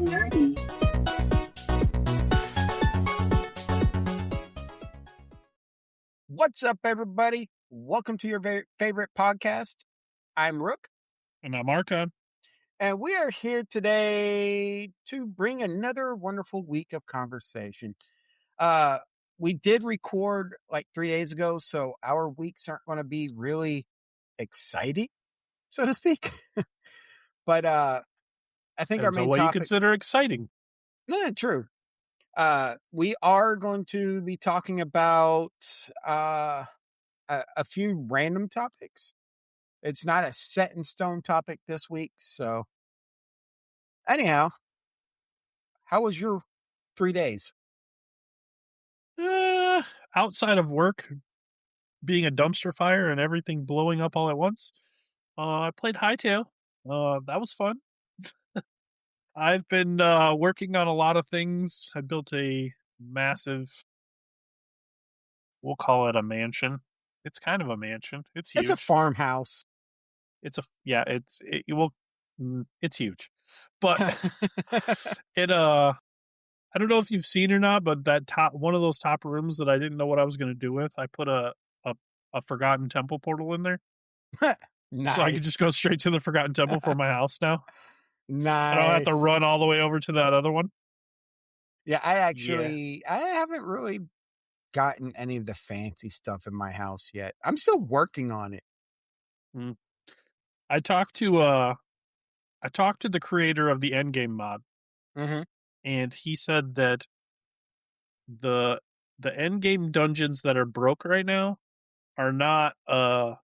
nerdy. What's up, everybody? Welcome to your favorite podcast. I'm Rook. And I'm Arkan. And we are here today to bring another wonderful week of conversation. We did record like 3 days ago, so our weeks aren't going to be really exciting, so to speak. But I think our main what topic... you consider exciting. Yeah, true. We are going to be talking about a few random topics. It's not a set in stone topic this week. So anyhow, how was your 3 days? Outside of work, being a dumpster fire and everything blowing up all at once, I played Hightail. That was fun. I've been working on a lot of things. I built a massive, we'll call it a mansion. It's kind of a mansion. It's huge. It's a farmhouse. It's huge. But I don't know if you've seen or not, but that one of those top rooms that I didn't know what I was going to do with, I put a Forgotten Temple portal in there. Nice. So I can just go straight to the Forgotten Temple for my house now. Nice. I don't have to run all the way over to that other one. Yeah, I haven't really gotten any of the fancy stuff in my house yet. I'm still working on it. I talked to the creator of the Endgame mod, and he said that the Endgame dungeons that are broke right now are not on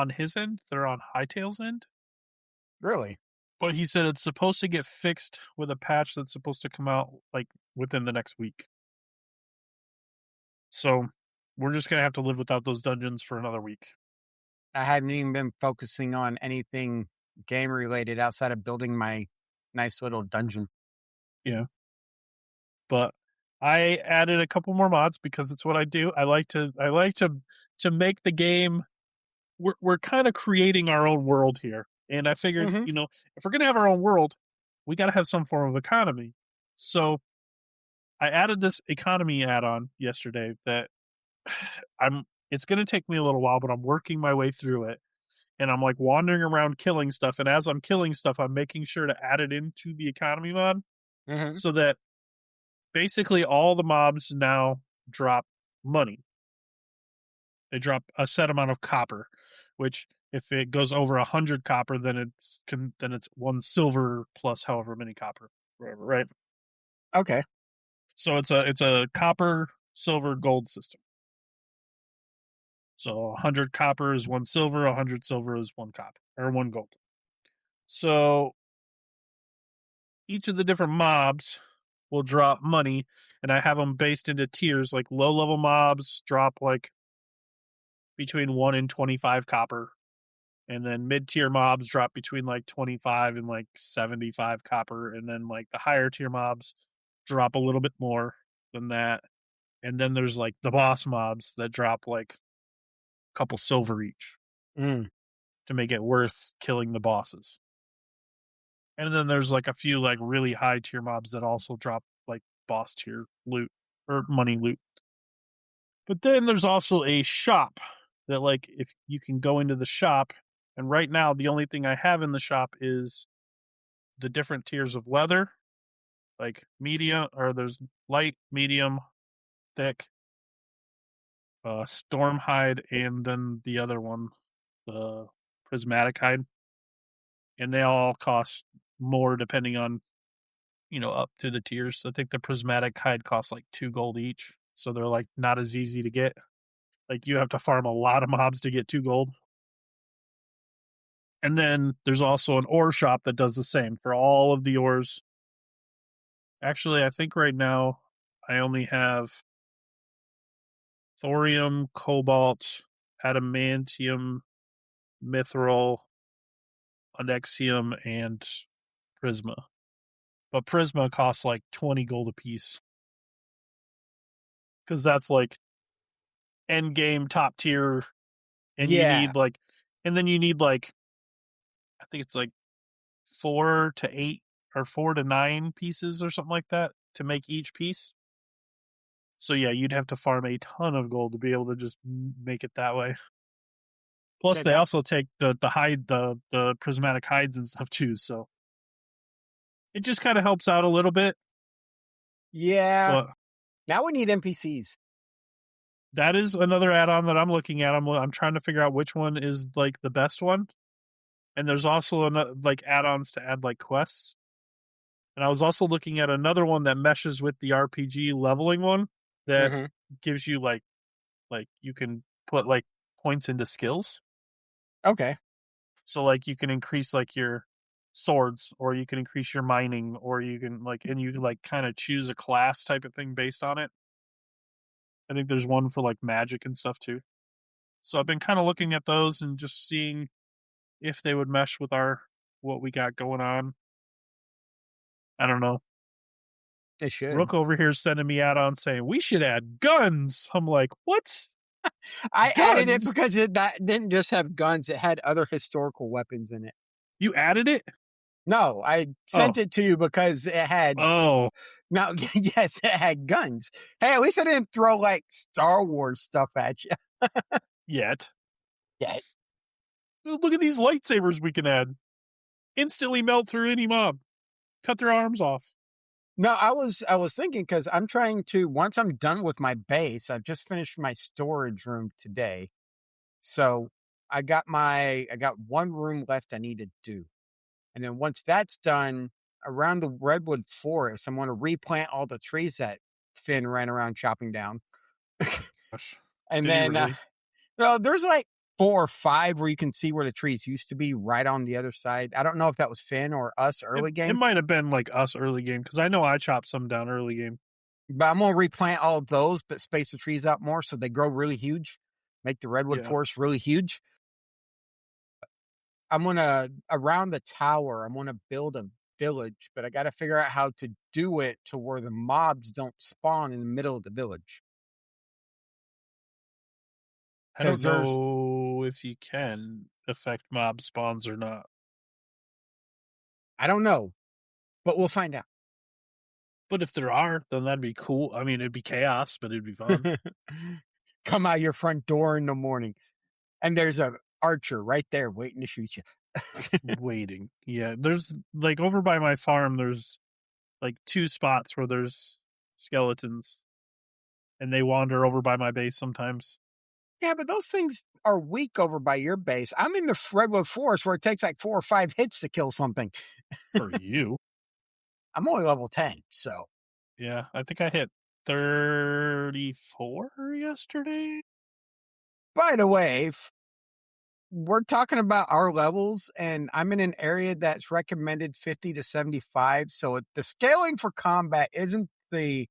his end; they're on Hightail's end. Really? But he said it's supposed to get fixed with a patch that's supposed to come out like within the next week. So we're just gonna have to live without those dungeons for another week. I haven't even been focusing on anything game related outside of building my nice little dungeon. Yeah. But I added a couple more mods because it's what I do. I like to make the game. We're kind of creating our own world here. And I figured, if we're going to have our own world, we got to have some form of economy. So I added this economy add-on yesterday that it's going to take me a little while, but I'm working my way through it. And I'm like wandering around killing stuff. And as I'm killing stuff, I'm making sure to add it into the economy mod so that basically all the mobs now drop money. They drop a set amount of copper, which if it goes over 100 copper, then it's 1 silver plus however many copper, whatever, right? Okay. So it's a copper, silver, gold system. So 100 copper is 1 silver, 100 silver is 1 copper, or 1 gold. So each of the different mobs will drop money, and I have them based into tiers. Like low-level mobs drop like between 1 and 25 copper, and then mid-tier mobs drop between like 25 and like 75 copper, and then like the higher-tier mobs drop a little bit more than that. And then there's like the boss mobs that drop like couple silver each to make it worth killing the bosses. And then there's like a few like really high tier mobs that also drop like boss tier loot or money loot. But then there's also a shop that like if you can go into the shop, and right now the only thing I have in the shop is the different tiers of leather, like medium, or there's light, medium, thick, storm hide, and then the other one, the prismatic hide, and they all cost more depending on up to the tiers. I think the prismatic hide costs like 2 gold each, so they're like not as easy to get. Like you have to farm a lot of mobs to get 2 gold. And then there's also an ore shop that does the same for all of the ores. Actually, I think right now I only have thorium, cobalt, adamantium, mithril, onyxium, and prisma. But prisma costs like 20 gold a piece. Because that's like end game top tier. And you need like, I think it's like 4 to 8 or 4 to 9 pieces or something like that to make each piece. So yeah, you'd have to farm a ton of gold to be able to just make it that way. Plus, Yeah, they also take the hide the prismatic hides and stuff too. So it just kind of helps out a little bit. yeah. But Now we need NPCs. that is another add-on that I'm looking at. I'm trying to figure out which one is like the best one. And there's also like add-ons to add like quests. And I was also looking at another one that meshes with the RPG leveling one that Mm-hmm. gives you like you can put like points into skills. Okay. So like you can increase like your swords, or you can increase your mining, or you can like, and you can like kind of choose a class type of thing based on it. I think there's one for like magic and stuff too. So I've been kind of looking at those and just seeing if they would mesh with our what we got going on. I don't know. They should. Rook over here is sending me out on saying we should add guns. I'm like, what? I added it Guns? because that didn't just have guns; it had other historical weapons in it. You added it? No, I Oh, sent it to you because it had oh, no. Yes, it had guns. Hey, at least I didn't throw like Star Wars stuff at you. yet. Yeah. Look at these lightsabers we can add. Instantly melt through any mob. Cut their arms off. No, I was thinking because I'm trying to once I'm done with my base. I've just finished my storage room today, so I got one room left I need to do. And then once that's done, around the redwood forest, I'm going to replant all the trees that Finn ran around chopping down. Gosh. And Did he then, really? well, there's like 4 or 5 where you can see where the trees used to be right on the other side. I don't know if that was Finn or us It, early it game, might have been like us early game, because I know I chopped some down early game. but I'm going to replant all of those, but space the trees out more so they grow really huge, make the redwood Yeah. forest really huge. I'm going to, around the tower, I'm going to build a village, but I got to figure out how to do it to where the mobs don't spawn in the middle of the village. I don't Because there's, know if you can affect mob spawns or not. I don't know, but we'll find out. But if there are, then that'd be cool. I mean, it'd be chaos, but it'd be fun. Come out your front door in the morning, and there's a archer right there waiting to shoot you. Just waiting. Yeah. There's like over by my farm, there's like 2 spots where there's skeletons, and they wander over by my base sometimes. Yeah, but those things are weak over by your base. I'm in the redwood forest where it takes like 4 or 5 hits to kill something. For you. I'm only level 10, so. Yeah. I think I hit 34 yesterday. By the way, we're talking about our levels, and I'm in an area that's recommended 50 to 75. So the scaling for combat isn't the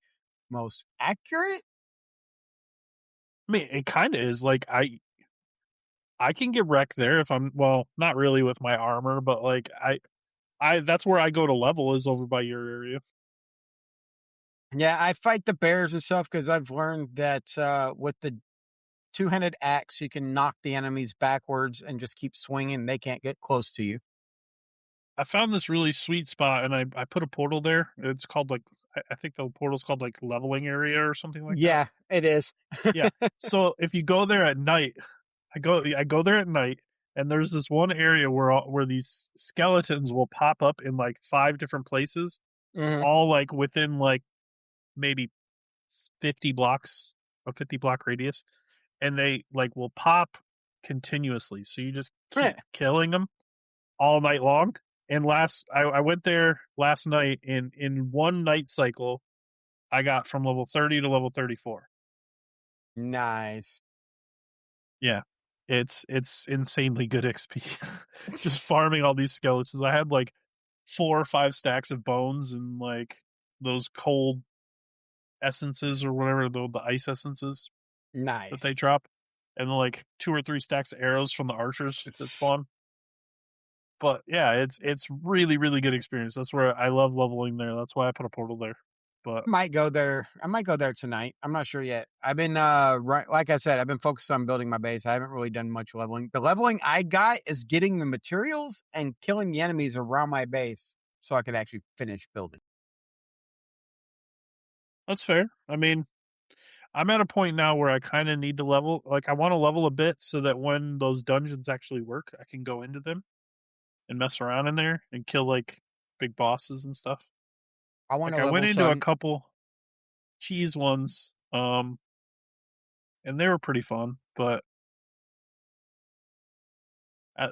most accurate. I mean, it kind of is. Like I can get wrecked there if I'm, well, not really with my armor, but like I that's where I go to level, is over by your area. Yeah, I fight the bears and stuff because I've learned that with the two-handed axe, you can knock the enemies backwards and just keep swinging. They can't get close to you. I found this really sweet spot, and I put a portal there. It's called like, I think the portal's called like leveling area or something like that. Yeah, it is. Yeah. So if you go there at night, I go there at night, and there's this one area where these skeletons will pop up in like 5 different places, Mhm. all like within like maybe 50 blocks, a 50 block radius, and they like will pop continuously. So you just keep Yeah, killing them all night long. And I went there last night, and in one night cycle, I got from level 30 to level 34. nice. Yeah. It's insanely good XP. Just farming all these skeletons. I had like 4 or 5 stacks of bones and like those cold essences or whatever, the ice essences that they Nice. drop, and like 2 or 3 stacks of arrows from the archers that spawn. But yeah, it's really really good experience. That's where I love leveling there. That's why I put a portal there. But Might go there. I might go there tonight. I'm not sure yet. I've been right, like I said, I've been focused on building my base. I haven't really done much leveling. The leveling I got is getting the materials and killing the enemies around my base. so I could actually finish building. That's fair. I mean, I'm at a point now where I kind of need to level. Like, I want to level a bit so that when those dungeons actually work, I can go into them and mess around in there and kill like big bosses and stuff. I want Like, to I went level into a some. couple cheese ones, and they were pretty fun, but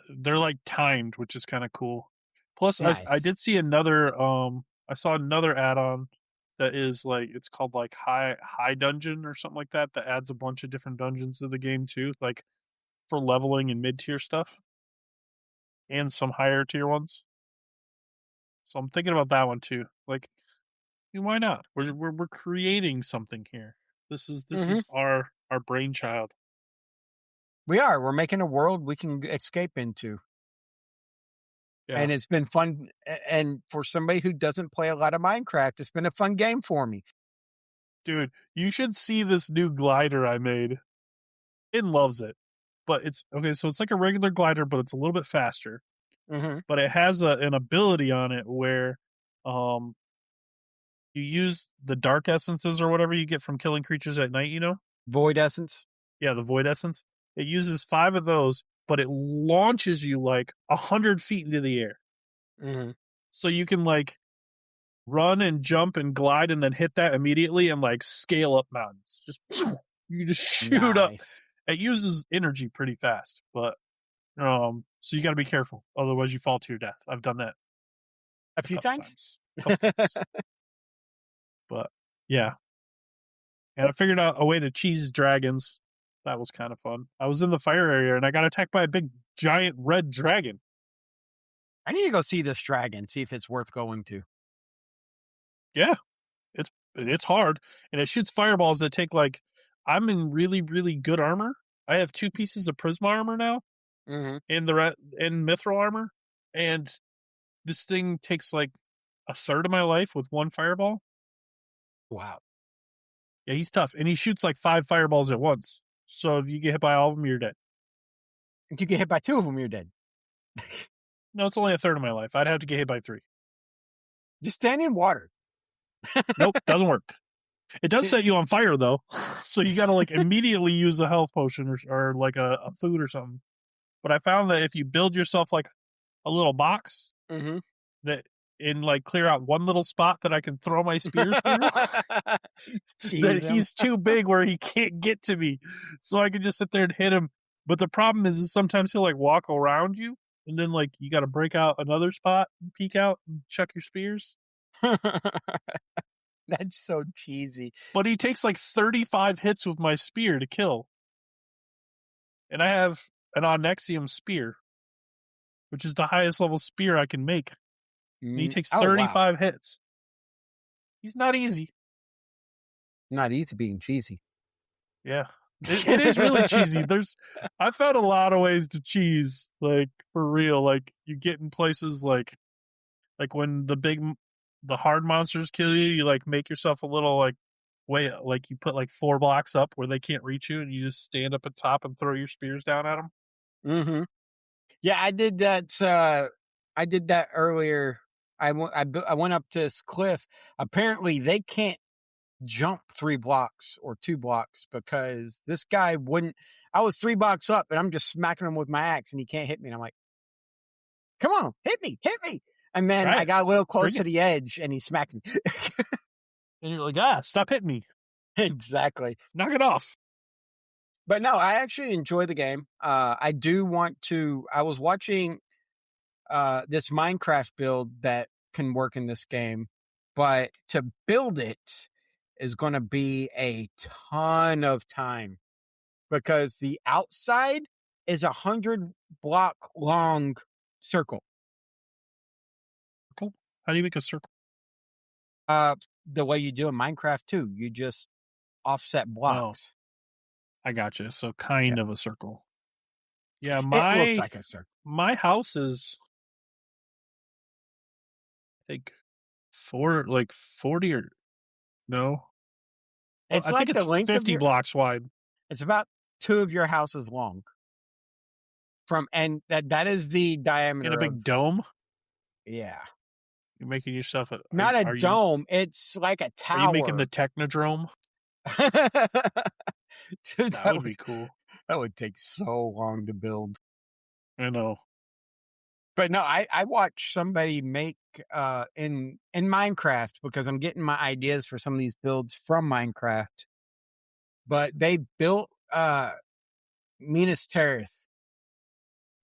they're like timed, which is kind of cool. Plus, I Nice. did see another I saw another add-on that is like it's called like high dungeon or something like that adds a bunch of different dungeons to the game too, like for leveling and mid tier stuff and some higher tier ones. So I'm thinking about that one too. Like, why not? We're creating something here. This Hmm. is our brainchild. We are. We're making a world we can escape into. Yeah, And it's been fun. And for somebody who doesn't play a lot of Minecraft, it's been a fun game for me. dude, you should see this new glider I made. It loves it, but it's okay. So it's like a regular glider, but it's a little bit faster. Hmm. But it has an ability on it where, um, you use the dark essences or whatever you get from killing creatures at night. You know, Void Essence. yeah, the void essence. It uses 5 of those, but it launches you like 100 feet into the air, Hmm. so you can like run and jump and glide and then hit that immediately and like scale up mountains. Just you just shoot up. Nice. It uses energy pretty fast, but so you got to be careful, otherwise you fall to your death. I've done that A a few couple times. times, but yeah. And I figured out a way to cheese dragons. That was kind of fun. I was in the fire area and I got attacked by a big giant red dragon. I need to go see this dragon, see if it's worth going to. Yeah, it's hard, and it shoots fireballs that take like. I'm in really good armor. I have 2 pieces of prisma armor now, Hmm. and in mithril armor, and this thing takes like a third of my life with 1 fireball. Wow. Yeah, he's tough, and he shoots like 5 fireballs at once. So if you get hit by all of them, you're dead. If you get hit by 2 of them, you're dead. No, it's only a third of my life. I'd have to get hit by 3. Just stand in water. Nope, doesn't work. It does set you on fire though, so you got to like immediately use a health potion or like a food or something. But I found that if you build yourself like a little box Hmm. that and like clear out one little spot that I can throw my spears through, Cheese that him. he's too big where he can't get to me, so I can just sit there and hit him. But the problem is sometimes he'll like walk around you, and then like you got to break out another spot, and peek out, and chuck your spears. That's so cheesy. But he takes like 35 hits with my spear to kill, and I have an Onyxium spear, which is the highest level spear I can make. And he takes Oh, wow. 35 hits. He's not easy. Not easy being cheesy. Yeah. It is really cheesy. I found a lot of ways to cheese, like for real. Like you get in places like when the hard monsters kill you, you like make yourself a little like way, like you put like 4 blocks up where they can't reach you, and you just stand up at top and throw your spears down at them. Hmm. Yeah, I did that. I did that earlier. I went up to this cliff. Apparently, they can't jump 3 blocks or 2 blocks because this guy wouldn't. I was 3 blocks up and I'm just smacking him with my axe and he can't hit me. And I'm like, come on, hit me. And then Try I it. got a little close Bring to it. the edge and he smacked me. And you're like, stop hitting me. Exactly. Knock it off. But no, I actually enjoy the game. I do want to. I was watching this Minecraft build that can work in this game, but to build it is going to be a ton of time because the outside is 100 block long circle. Cool. How do you make a circle? Uh, the way you do in Minecraft too, you just offset Oh, blocks. I gotcha. So Yeah, kind of a circle. Yeah, it looks like a circle. my house is I think 40 or no. Well, It's I think like it's the length of 50 your. blocks wide It's about 2 of your houses long. And that is the in diameter a of. big dome. Yeah. You're making yourself a. Not a Are you dome. It's like a are you making the tower. Technodrome? Dude, That would be cool. that would take so long to build. I know. But no, I watched somebody make in Minecraft because I'm getting my ideas for some of these builds from Minecraft. But they built Minas Tirith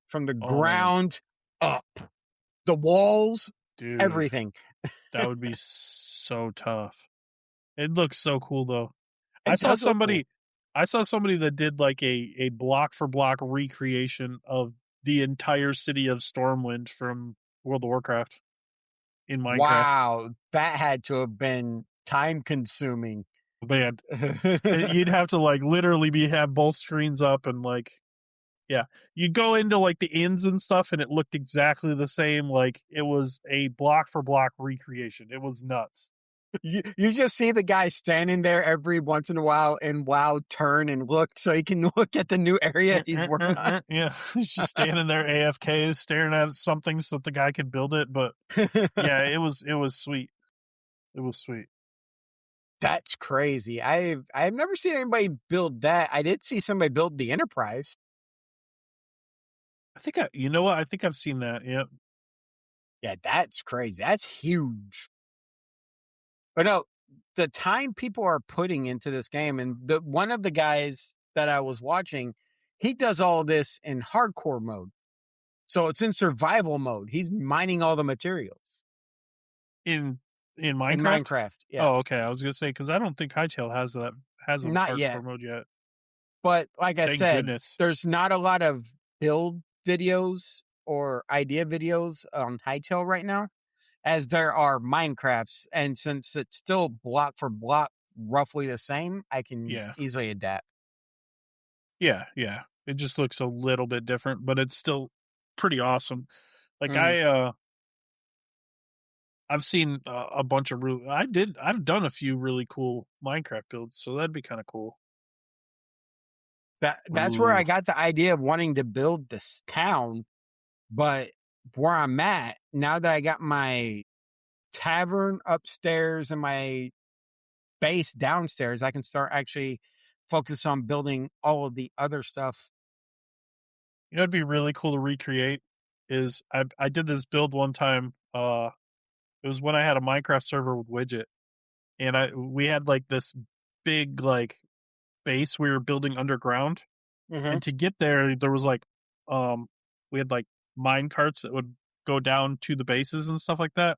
from the Oh man, ground up. The walls, dude, everything. that would be so tough. It looks so cool though. I It saw does look cool. somebody I saw somebody that did like a block for block recreation of the entire city of Stormwind from World of Warcraft in Minecraft. Wow, that had to have been time consuming. Man, you'd have to like literally have both screens up and like yeah, you'd go into like the inns and stuff and it looked exactly the same. Like it was a block for block recreation. It was nuts. You just see the guy standing there every once in a while and WoW turn and look so he can look at the new area he's working on. Yeah, he's just standing there AFK staring at something so that the guy could build it. But yeah, it was sweet. It was sweet. That's crazy. I've never seen anybody build that. I did see somebody build the Enterprise. I think you know what? I think I've seen that. Yeah. Yeah, that's crazy. That's huge. But no, the time people are putting into this game, and the one of the guys that I was watching, he does all this in hardcore mode. So it's in survival mode. He's mining all the materials In in Minecraft. Minecraft. Yeah. Oh, okay. I was gonna say because I don't think Hightail has a Not yet. hardcore mode yet. But like I Thank said, goodness. there's not a lot of build videos or idea videos on Hightail right now, as there are Minecrafts. And since it's still block for block roughly the same, I can Yeah. easily adapt. Yeah. Yeah. It just looks a little bit different, but it's still pretty awesome. Like Mhm. I've seen a bunch of I've done a few really cool Minecraft builds, so that'd be kind of cool. That's where Ooh. I got the idea of wanting to build this town. But where I'm at, now that I got my tavern upstairs and my base downstairs, I can start actually focus on building all of the other stuff. You know, it'd be really cool to recreate is I did this build one time. It was when I had a Minecraft server with Widget, and we had like this big like base we were building underground, Mhm. and to get there, there was like we had like mine carts that would go down to the bases and stuff like that.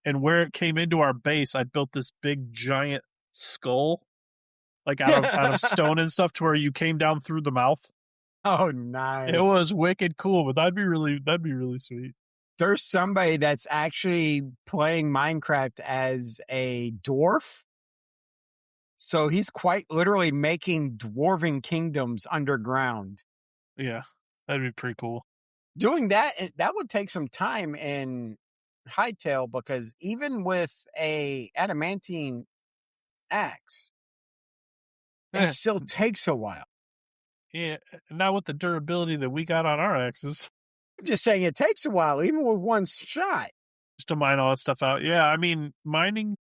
And where it came into our base, I built this big giant skull, like out of stone and stuff, to where you came down through the mouth. Oh, It nice. was wicked cool, but that'd be really sweet. There's somebody that's actually playing Minecraft as a dwarf. So he's quite literally making dwarven kingdoms underground. Yeah, that'd be pretty cool. Doing that, that would take some time in Hightail because even with a adamantine axe, it Eh, still takes a while. yeah, not with the durability that we got on our axes, I'm just saying it takes a while, even with one shot. just to mine all that stuff out. Yeah, I mean, mining,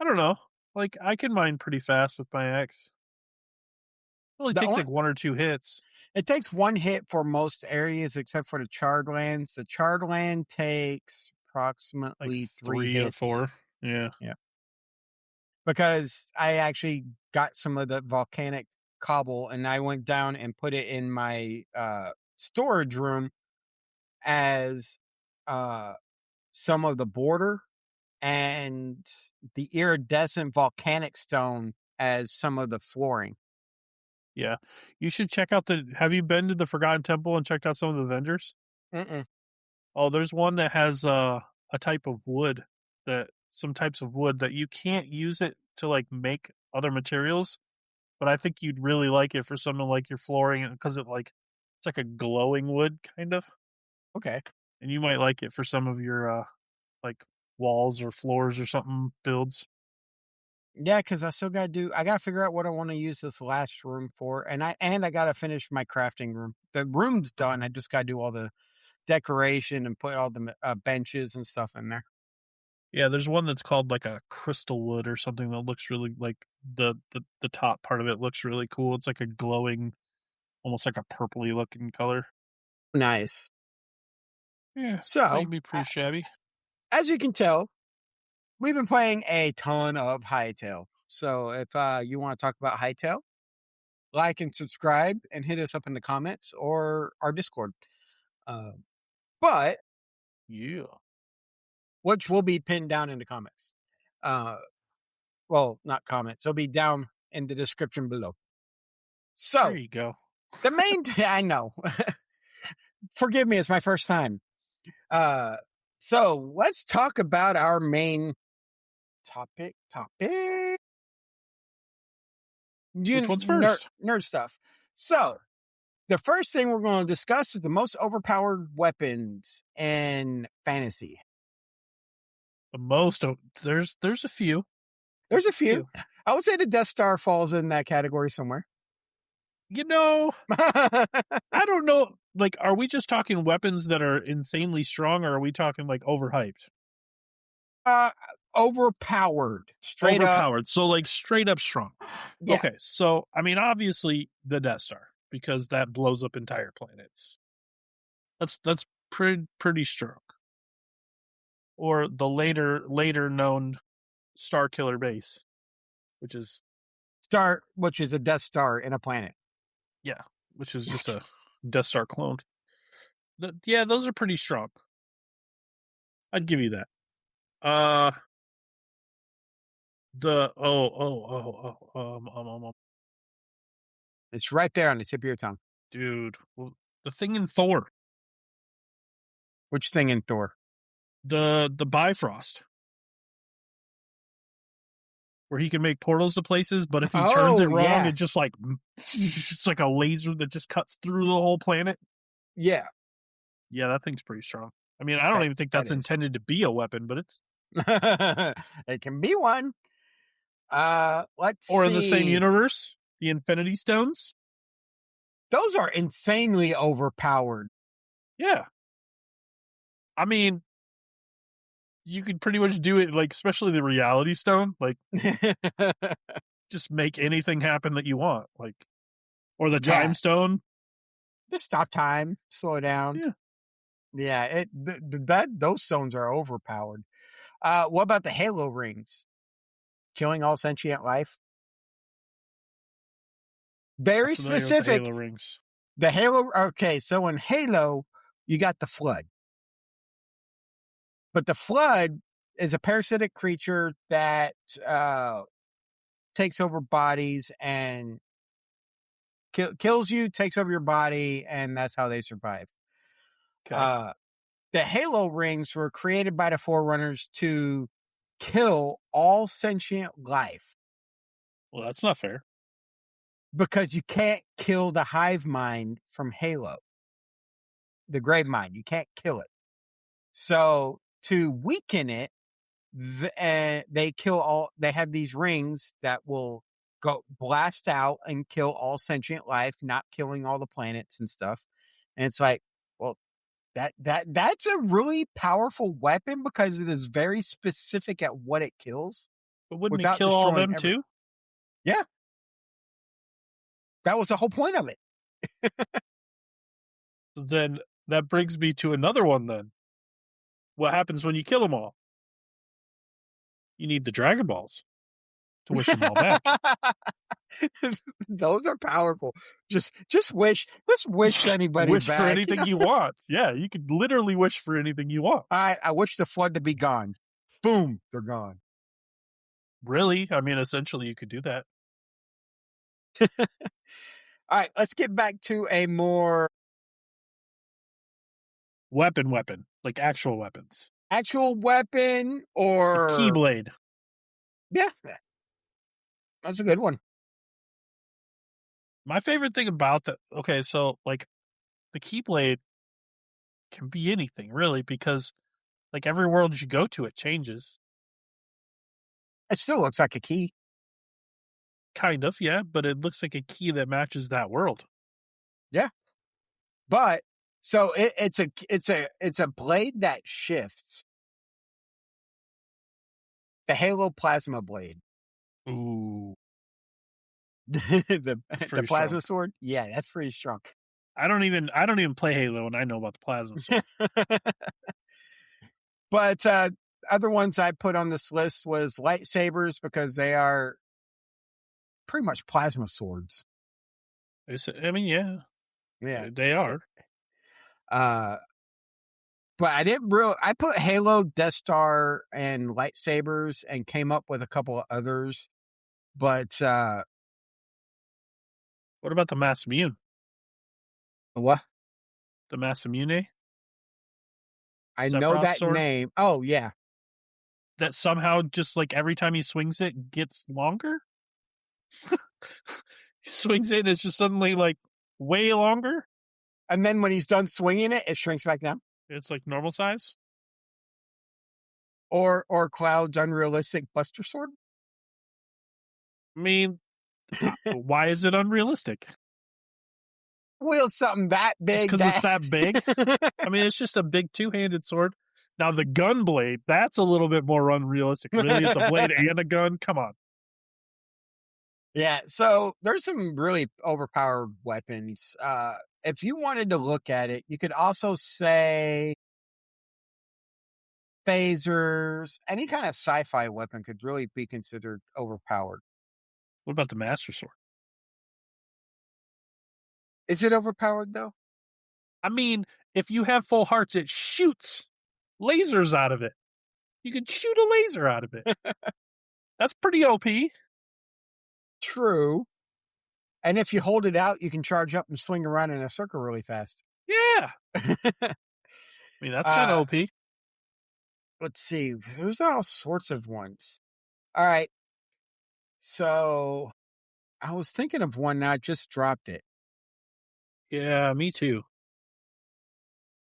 I don't know. Like, I can mine pretty fast with my axe. It only The takes only, like one or two hits, it takes one hit for most areas except for the charred lands. The charred land takes like approximately three 3 or 4. hits. Yeah. Yeah. Because I actually got some of the volcanic cobble and I went down and put it in my storage room as uh, some of the border and the iridescent volcanic stone as some of the flooring. Yeah. You should check out have you been to the Forgotten Temple and checked out some of the vendors? Mm-mm. Oh, there's one that has a type of wood some types of wood that you can't use it to like make other materials, but I think you'd really like it for something like your flooring because it's like a glowing wood kind of, Okay. and you might like it for some of your like walls or floors or something builds. Yeah, because I gotta figure out what I want to use this last room for. And I gotta finish my crafting room. The room's done. I just gotta do all the decoration and put all the benches and stuff in there. Yeah, there's one that's called like a crystal wood or something that looks really like the top part of it looks really cool. It's like a glowing, almost like a purpley looking color. Nice. Yeah, that So, can be pretty shabby. as you can tell, we've been playing a ton of Hightail. So, if you want to talk about Hightail, like and subscribe and hit us up in the comments or our Discord. Uh, but Yeah. which will be pinned down in the comments. Uh, well, not comments. It'll be down in the description below. There So you go. the main, I know, forgive me, it's my first time. So let's talk about our main topic. Which one's first? Nerd stuff. So the first thing we're going to discuss is the most overpowered weapons in fantasy. The most. There's a few. There's a few. I would say the Death Star falls in that category somewhere. You know, I don't know. Like, are we just talking weapons that are insanely strong, or are we talking like overhyped? Overpowered, straight up. Overpowered. So like straight up strong. Yeah. Okay, so I mean, obviously the Death Star because that blows up entire planets. That's pretty strong. Or the later known Star Killer base, which is Which is a Death Star in a planet. yeah, which is just a Death Star clone. Yeah, those are pretty strong. I'd give you that. The It's right there on the tip of your tongue. dude, well, the thing in Thor, Which thing in Thor? the Bifrost, where he can make portals to places, but if he turns it wrong, it just like it's like a laser that just cuts through the whole planet. Yeah, Yeah, that thing's pretty strong. I mean, I don't even think that's intended to be a weapon, but it's it can be one. Let's or see. in the same universe, the Infinity Stones. Those are insanely overpowered. Yeah. I mean, you could pretty much do it, like, especially the Reality Stone, like, just make anything happen that you want, like, or the Time Stone. Just stop time, slow down. Yeah. Those stones are overpowered. What about the Halo rings? Killing all sentient life. Very specific. Halo rings. The Halo. Okay, so in Halo, you got the Flood, but the Flood is a parasitic creature that takes over bodies and kills you, takes over your body, and that's how they survive. Okay. The Halo rings were created by the Forerunners to kill all sentient life. Well, that's not fair. Because you can't kill the hive mind from Halo. The grave mind. You can't kill it. So to weaken it, they kill all. They have these rings that will go blast out and kill all sentient life, not killing all the planets and stuff. And it's like, well, that's a really powerful weapon because it is very specific at what it kills. But wouldn't it kill all of them too? Yeah. That was the whole point of it. Then that brings me to another one then. What happens when you kill them all? You need the Dragon Balls to wish them all back. Those are powerful. Just wish. Just wish anybody wish back. for anything you want. Yeah, you could literally wish for anything you want. I wish the Flood to be gone. Boom, they're gone. Really? I mean, essentially, you could do that. All right, let's get back to a more weapon, like actual weapons. Actual weapon or a Keyblade. Yeah, that's a good one. My favorite thing about that, okay, so like the Keyblade can be anything really because like every world you go to, it changes. It still looks like a key. Kind of, yeah, but it looks like a key that matches that world. Yeah. But so it's a blade that shifts. the Halo plasma blade. Ooh, the that's the pretty strong. plasma sword. Yeah, that's pretty strong. I don't even play Halo, and I know about the plasma sword. But other ones I put on this list was lightsabers because they are pretty much plasma swords. I mean, yeah, Yeah. they are. Uh, but I didn't real. I put Halo, Death Star, and lightsabers, and came up with a couple of others. But What about the Masamune? what? The Masamune I know Sephiroth that sword name. Oh yeah, that somehow just like every time he swings it gets longer. He swings it, and it's just suddenly like way longer. and then when he's done swinging it, it shrinks back down. It's like normal size. Or Cloud's unrealistic Buster Sword. I mean, why is it unrealistic? Wield something that Just big. because it's that big? I mean, it's just a big two-handed sword. Now the gun blade, that's a little bit more unrealistic. Really, it's a blade and a gun. Come on. Yeah, so there's some really overpowered weapons. If you wanted to look at it, you could also say phasers, any kind of sci-fi weapon could really be considered overpowered. What about the Master Sword? Is it overpowered though? I mean, if you have full hearts, it shoots lasers out of it. You can shoot a laser out of it. That's pretty OP. True. And if you hold it out, you can charge up and swing around in a circle really fast. Yeah. I mean, that's kind of OP. Let's see. There's all sorts of ones. All right. So I was thinking of one now. I just dropped it. Yeah, me too.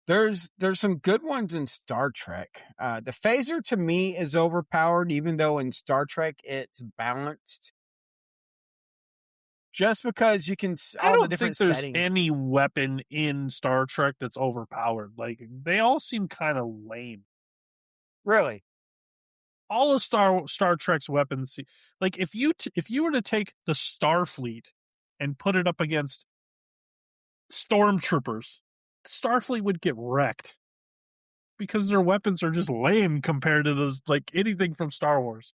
There's some good ones in Star Trek. The phaser to me is overpowered, even though in Star Trek it's balanced. Just because you can I all the don't different think there's settings. any weapon in Star Trek that's overpowered. Like, they all seem kind of lame. Really? All of Star Trek's weapons, like if you were to take the Starfleet and put it up against stormtroopers, Starfleet would get wrecked because their weapons are just lame compared to those, like anything from Star Wars.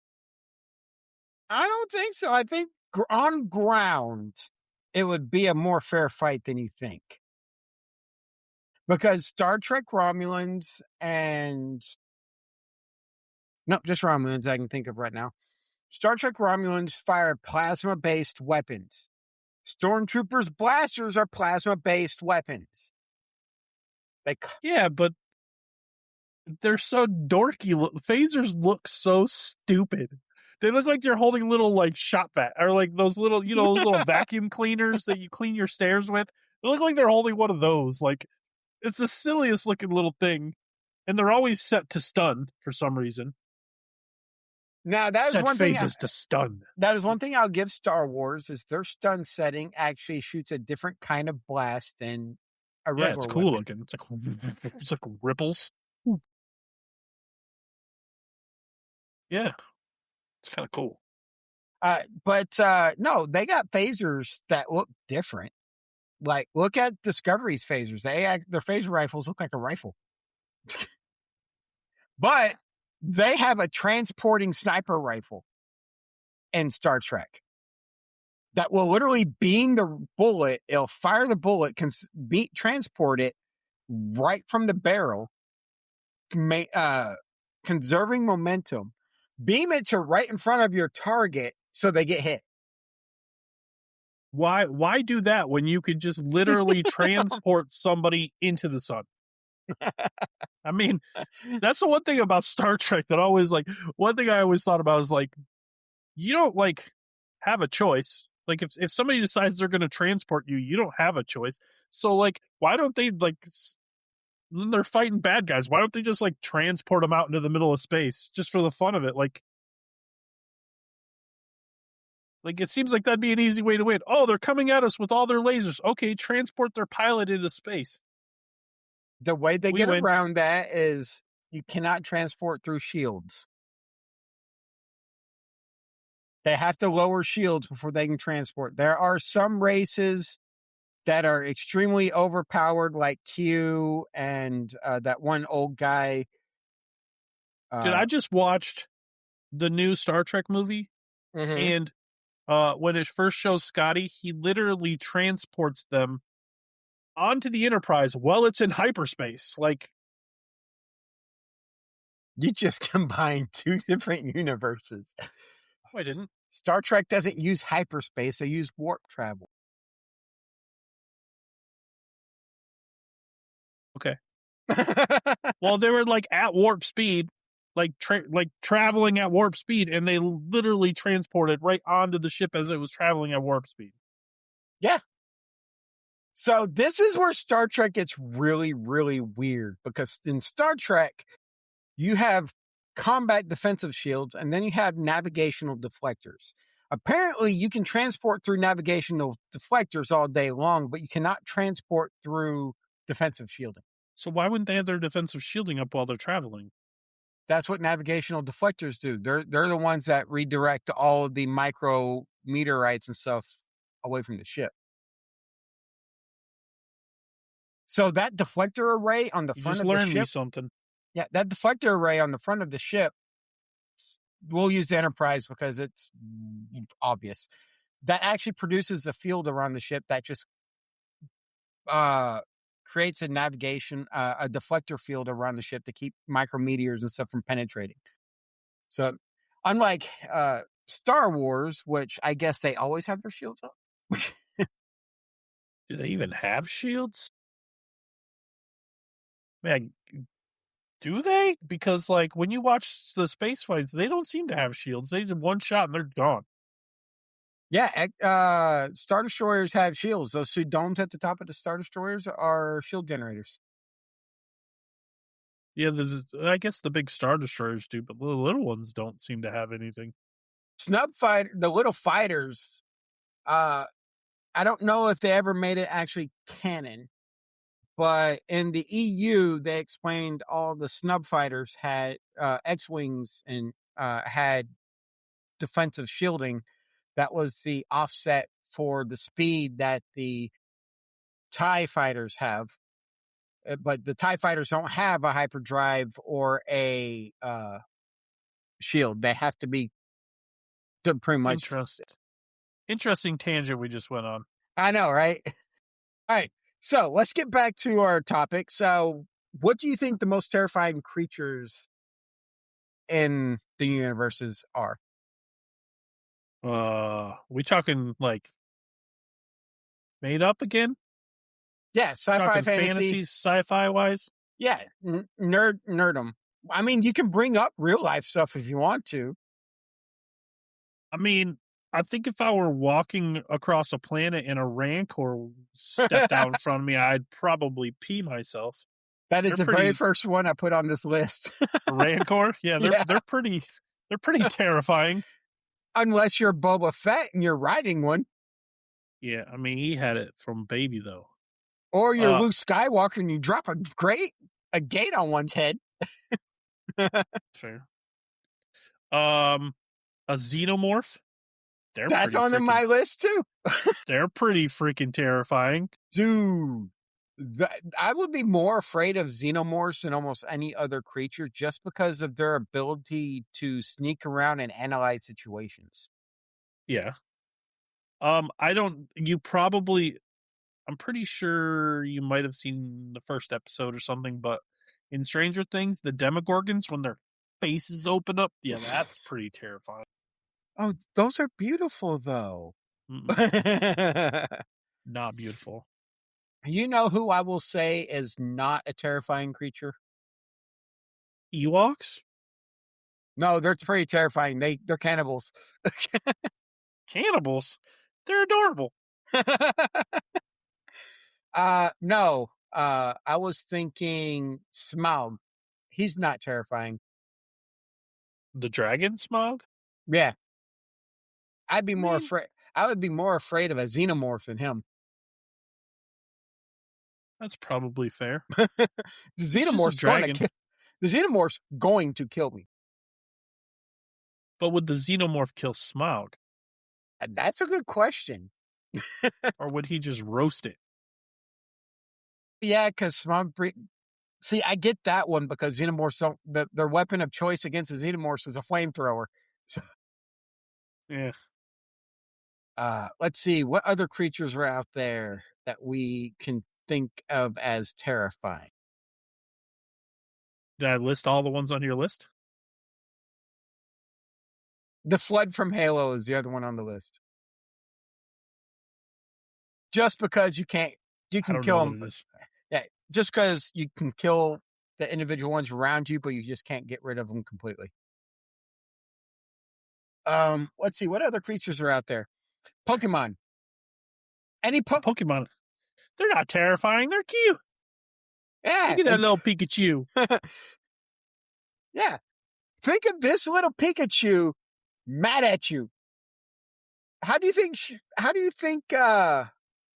I don't think so. I think on ground it would be a more fair fight than you think. Because Star Trek Romulans and no, just Romulans I can think of right now. Star Trek Romulans fire plasma-based weapons. Stormtroopers' blasters are plasma-based weapons. Yeah, but they're so dorky. Phasers look so stupid. They look like they're holding little like shop vac or like those little, those little vacuum cleaners that you clean your stairs with. They look like they're holding one of those. Like, it's the silliest looking little thing, and they're always set to stun for some reason. Now that is Set one thing. phases to stun. That is one thing I'll give Star Wars is their stun setting actually shoots a different kind of blast than a Yeah, it's regular cool weapon. looking. It's like ripples. Yeah, it's kind of cool. But no, they got phasers that look different. Like, look at Discovery's phasers. Their phaser rifles look like a rifle, but they have a transporting sniper rifle in Star Trek that will literally beam the bullet. It'll fire the bullet, transport it right from the barrel, conserving momentum, beam it to right in front of your target so they get hit. Why do that when you could just literally transport somebody into the sun? I mean, that's the one thing about Star Trek that always one thing I always thought about is you don't have a choice. Like if somebody decides they're going to transport you, you don't have a choice. So why don't they when they're fighting bad guys, why don't they just transport them out into the middle of space just for the fun of it? Like it seems like that'd be an easy way to win. Oh, they're coming at us with all their lasers. Okay, transport their pilot into space. The way they We get win. around that is you cannot transport through shields. They have to lower shields before they can transport. There are some races that are extremely overpowered, like Q and that one old guy. Dude, I Uh, just watched the new Star Trek movie, mhm. and when it first shows Scotty, he literally transports them onto the Enterprise while it's in hyperspace. Like, You just combined two different universes. I didn't. Star Trek doesn't use hyperspace; they use warp travel. Okay. Well, they were like at warp speed, like traveling at warp speed, and they literally transported right onto the ship as it was traveling at warp speed. Yeah. So this is where Star Trek gets really, really weird, because in Star Trek, you have combat defensive shields and then you have navigational deflectors. Apparently, you can transport through navigational deflectors all day long, but you cannot transport through defensive shielding. So why wouldn't they have their defensive shielding up while they're traveling? That's what navigational deflectors do. They're the ones that redirect all of the micro meteorites and stuff away from the ship. So that deflector array on the You front just of the learned me ship, something. yeah, that deflector array on the front of the ship, we'll use the Enterprise because it's obvious. That actually produces a field around the ship that just uh, creates a navigation, a deflector field around the ship to keep micrometeors and stuff from penetrating. So, unlike Star Wars, which I guess they always have their shields up. Do they even have shields? Man, do they? Because like when you watch the space fights, they don't seem to have shields. They just one shot and they're gone. Yeah, Star Destroyers have shields. Those two domes at the top of the Star Destroyers are shield generators. Yeah, I guess the big Star Destroyers do, but the little ones don't seem to have anything. Snub fighter, the little fighters. I don't know if they ever made it actually canon, but in the EU, they explained all the snub fighters had X-wings and had defensive shielding. That was the offset for the speed that the TIE fighters have. But the TIE fighters don't have a hyperdrive or a shield. They have to be pretty much. Interesting tangent we just went on. I know, right? All right. So let's get back to our topic. So, what do you think the most terrifying creatures in the universes are? We talking like made up again? Yeah, sci-fi, Talking fantasy. fantasy, sci-fi wise? Yeah, nerdum. I mean, you can bring up real life stuff if you want to. I mean, I think if I were walking across a planet and a rancor stepped out in front of me, I'd probably pee myself. That is They're the very pretty first one I put on this list. a rancor. Yeah, Yeah, they're pretty terrifying. unless you're Boba Fett and you're riding one, Yeah, I mean he had it from baby though. or you're Uh, Luke Skywalker and you drop a gate on one's head. fair. A xenomorph. They're That's pretty on freaking. my list too. They're pretty freaking terrifying. Dude, I would be more afraid of xenomorphs than almost any other creature just because of their ability to sneak around and analyze situations. Yeah. I don't. You probably. I'm pretty sure you might have seen the first episode or something, but in Stranger Things, the Demogorgons when their faces open up, yeah, that's pretty terrifying. Oh, those are beautiful though. Mm-mm, not beautiful. You know who I will say is not a terrifying creature? Ewoks, No, they're pretty terrifying. They're cannibals. cannibals, they're adorable. No. I was thinking Smaug. He's not terrifying. The dragon smog. Yeah, I'd be I more mean, afraid. I would be more afraid of a xenomorph than him. that's probably fair. The It's just a xenomorph's going to dragon. kill. The xenomorph's going to kill me. But would the xenomorph kill Smaug? That's a good question. Or would he just roast it? Yeah, because see, I get that one because xenomorphs don't. Their weapon of choice against the xenomorphs was a flamethrower. So, Yeah. let's see what other creatures are out there that we can think of as terrifying. Did I list all the ones on your list? The Flood from Halo is the other one on the list. Just because you I can don't know kill what them. it is. Yeah, just because you can kill the individual ones around you, but you just can't get rid of them completely. Let's see what other creatures are out there. Pokemon. Any Pokemon. They're not terrifying. They're cute. Yeah, Look at that little Pikachu. yeah. Think of this little Pikachu mad at you. How do you think?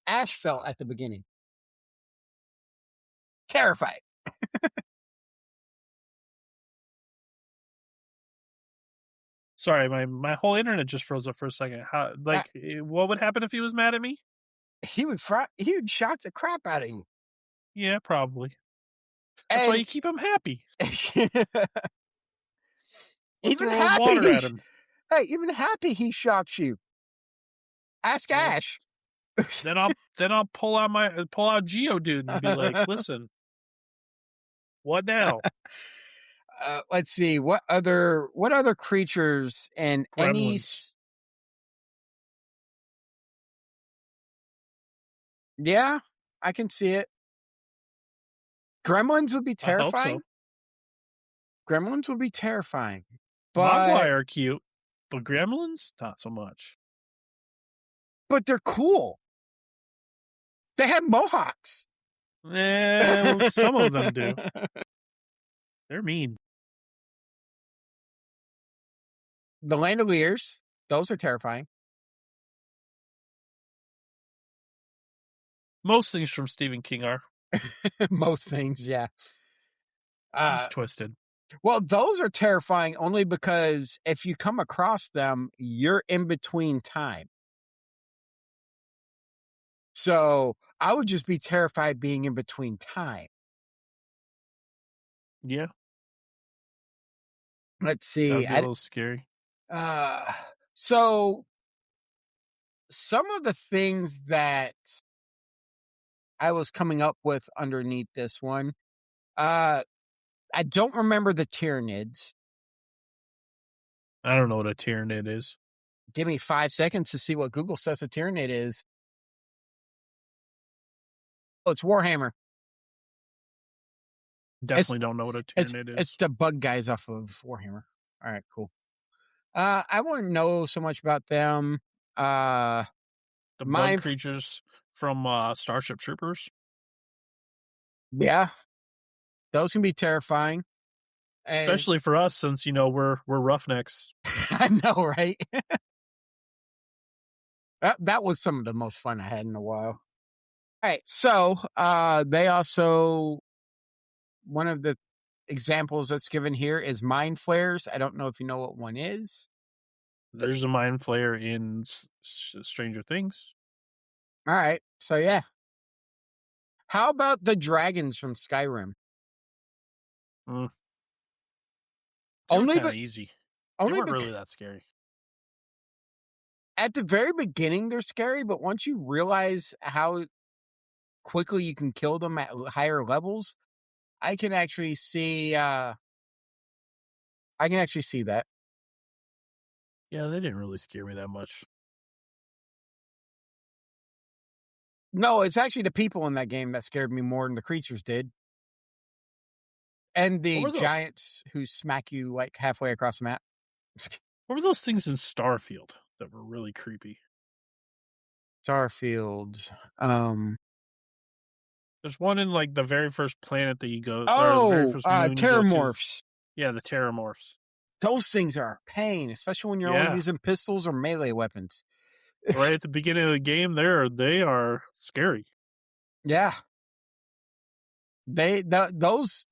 Ash felt at the beginning? Terrified. Sorry, my whole internet just froze up for a second. How what would happen if he was mad at me? He would shock the crap out of you. Yeah, probably. That's why And you keep him happy. Or even throw happy, water at him. hey, even happy he shocks you. Ask Well, Ash. then I'll pull out Geodude and be like, listen, what now? Let's see what other creatures and Gremlins. Yeah, I can see it. Gremlins would be I hope terrifying. so. Gremlins would be terrifying. Mogwai are cute, but gremlins, not so much. But they're cool. They have mohawks. Some of them do. They're mean. The Landoliers, those are terrifying. Most things from Stephen King are. Most things, yeah. Just twisted. Well, those are terrifying only because if you come across them, you're in between time. So I would just be terrified being in between time. Yeah. Let's see. That'd be a little scary. So some of the things that I was coming up with underneath this one, I don't remember the Tyranids. I don't know what a Tyranid is. Give me 5 seconds to see what Google says a Tyranid is. Oh, it's Warhammer. Definitely don't know what a Tyranid is. It's the bug guys off of Warhammer. All right, cool. I wouldn't know so much about them. The bug creatures from Starship Troopers. Yeah, those can be terrifying, especially for us, since we're roughnecks. I know, right? That was some of the most fun I had in a while. All right, so they also, one of the examples that's given here is mind flayers. I don't know if you know what one is. There's a mind flayer in Stranger Things. All right, so yeah. How about the dragons from Skyrim? Only kind of easy. They weren't really that scary. At the very beginning, they're scary, but once you realize how quickly you can kill them at higher levels, I can actually see. I can actually see that. Yeah, they didn't really scare me that much. No, it's actually the people in that game that scared me more than the creatures did. And the giants who smack you like halfway across the map. What were those things in Starfield that were really creepy? Starfield. There's one in like the very first planet that you go. Oh, the very first moon terramorphs. Yeah, the terramorphs. Those things are a pain, especially when you're only using pistols or melee weapons. Right at the beginning of the game, they are scary. Yeah. Those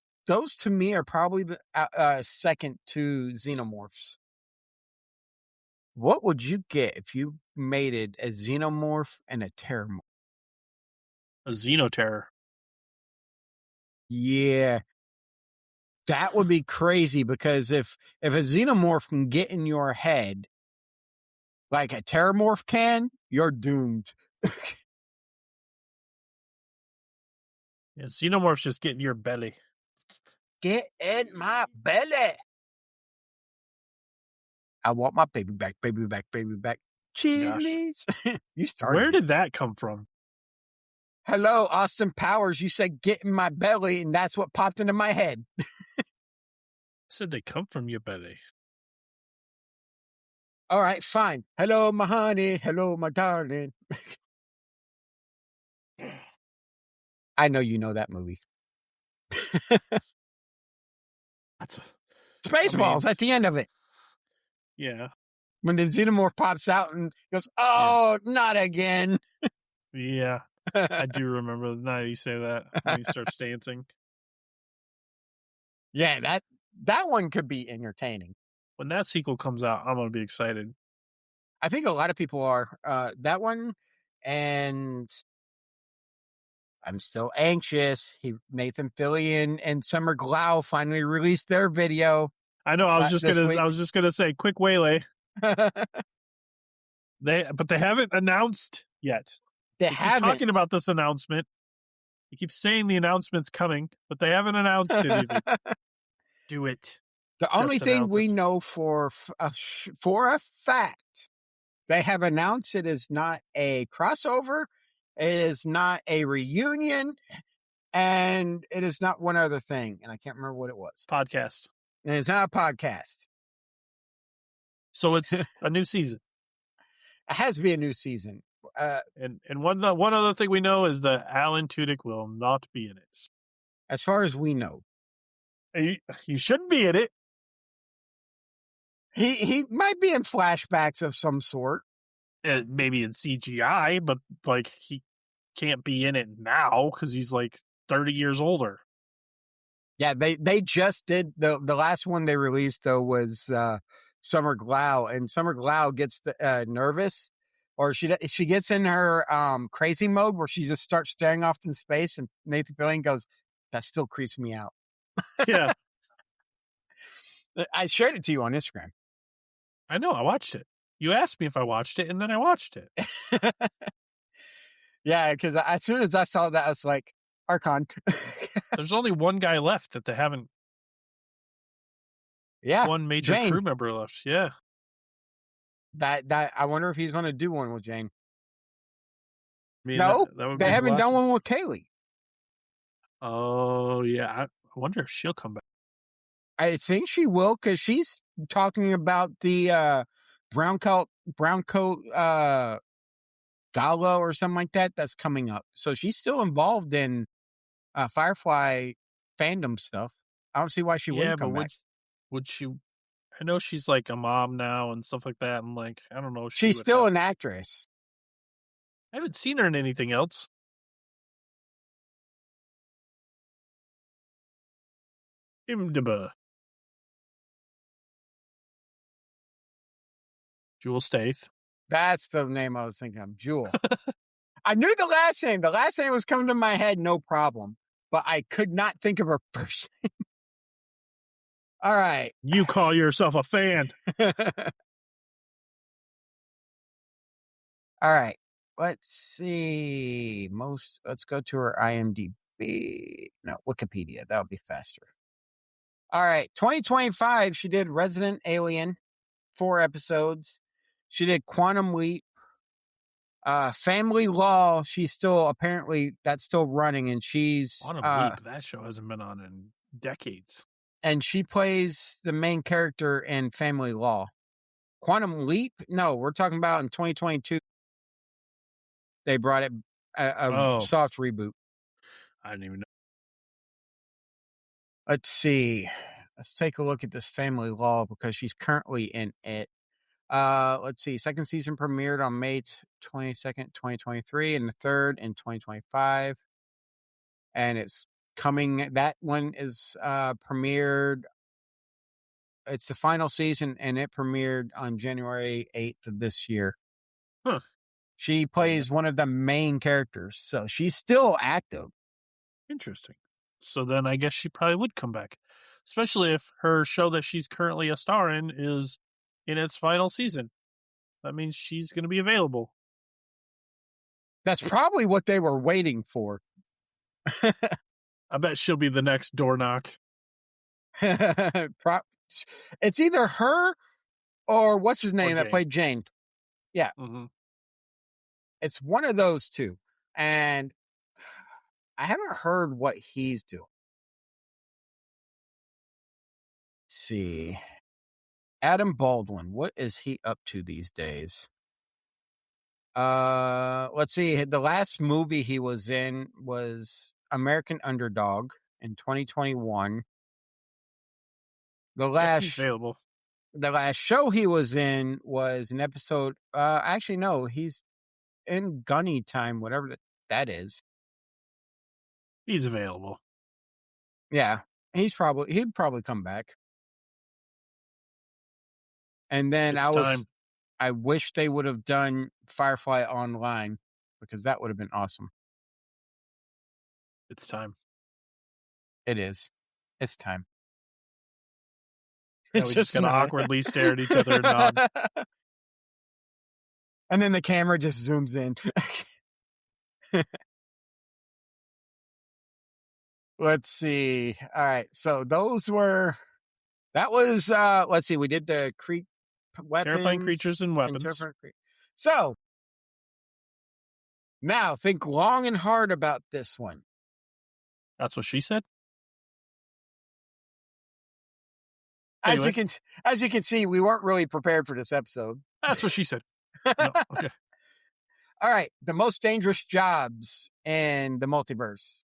to me are probably the second to xenomorphs. What would you get if you mated a xenomorph and a terramorph? A Xenoterror. Yeah, that would be crazy because if a xenomorph can get in your head like a terramorph can, you're doomed. Yeah, Xenomorphs just get in your belly. Get in my belly. I want my baby back, baby back, baby back. Gosh. Chilies. You Where started it. did that come from? Hello, Austin Powers. You said get in my belly, and that's what popped into my head. I said they come from your belly. All right, fine. Hello, my honey. Hello, my darling. I know you know that movie. That's, I mean, Spaceballs at the end of it. yeah. When the xenomorph pops out and goes, oh, not again. Yeah. I do remember now you say that when he starts dancing. Yeah, that one could be entertaining. When that sequel comes out, I'm gonna be excited. I think a lot of people are. That one, and I'm still anxious. Nathan Fillion and Summer Glau finally released their video. I know. I was just gonna say, quick waylay. But they haven't announced yet. They keep haven't. talking about this announcement. You keep saying the announcement's coming, but they haven't announced anything. Do it. The only thing we know for a fact they have announced it is not a crossover, it is not a reunion, and it is not one other thing, and I can't remember what it was. Podcast. And it's not a podcast. So it's a new season. It has to be a new season. And one other thing we know is that Alan Tudyk will not be in it. As far as we know. You shouldn't be in it. He might be in flashbacks of some sort. Maybe in CGI, but like he can't be in it now because he's like 30 years older. Yeah, they just did the last one they released though was Summer Glau, and Summer Glau gets nervous, or she gets in her crazy mode where she just starts staring off into space, and Nathan Fillion goes, "That still creeps me out." Yeah, I shared it to you on Instagram. I know. I watched it. You asked me if I watched it, and then I watched it. Yeah, because as soon as I saw that, I was like, Arkan. There's only one guy left that they haven't. Yeah, one major Jane. crew member left. Yeah, that I wonder if he's going to do one with Jane. I mean, No, that would they be haven't done one with Kaylee. Oh yeah, I wonder if she'll come back. I think she will because she's talking about the brown coat gala or something like that that's coming up. So she's still involved in Firefly fandom stuff. I don't see why she wouldn't come back. Would she? I know she's like a mom now and stuff like that. I'm like, I don't know. If She's still an actress. I haven't seen her in anything else. Jewel Staith. That's the name I was thinking of, Jewel. I knew the last name. The last name was coming to my head, no problem. But I could not think of her first name. All right. You call yourself a fan. All right. Let's see. Let's go to her IMDb. No, Wikipedia. That'll be faster. All right. 2025, she did Resident Alien, 4 episodes. She did Quantum Leap. Family Law, she's still that's still running, and she's Quantum Leap. That show hasn't been on in decades. And she plays the main character in Family Law. Quantum Leap? No, we're talking about in 2022. They brought it a soft reboot. I didn't even know. Let's see. Let's take a look at this Family Law because she's currently in it. Let's see. Second season premiered on May 22nd, 2023, and the third in 2025. And it's coming. That one is premiered It's the final season, and it premiered on January 8th of this year. Huh. She plays one of the main characters, so she's still active. Interesting. So then I guess she probably would come back, especially if her show that she's currently a star in is in its final season. That means she's going to be available. That's probably what they were waiting for. I bet she'll be the next door knock. It's either her or what's his name that Jane. played Jane. Yeah. Mm-hmm. It's one of those two. And I haven't heard what he's doing. Let's see. Adam Baldwin, what is he up to these days? Let's see. The last movie he was in was American Underdog in 2021. He's available. The last show he was in was an episode. Actually, no, he's in Gunny Time, whatever that is. He's available. Yeah, he'd probably come back. And then I wish they would have done Firefly Online because that would have been awesome. It's time. It is. It's time. Yeah, we just gotta awkwardly stare at each other and nod. And then the camera just zooms in. Let's see. All right. So that was let's see, we did the weapons. Terrifying creatures and weapons. So now think long and hard about this one. That's what she said. Anyway. As you can see, we weren't really prepared for this episode. That's what she said. No, okay. All right. The most dangerous jobs in the multiverse.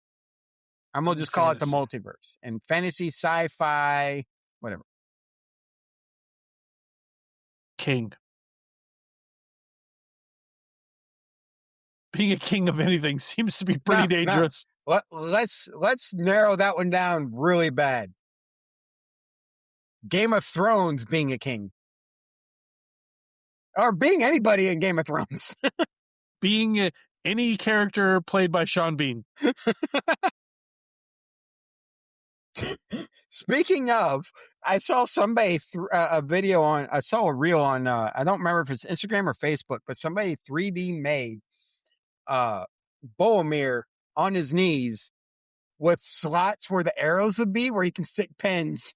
I'm going to just call it the multiverse. And fantasy, sci-fi, whatever. King. Being a king of anything seems to be pretty dangerous. No. Let's narrow that one down really bad. Game of Thrones being a king. Or being anybody in Game of Thrones. Being any character played by Sean Bean. Speaking of, I saw somebody I saw a reel on, I don't remember if it's Instagram or Facebook, but somebody 3D made Boromir on his knees with slots where the arrows would be, where you can stick pins.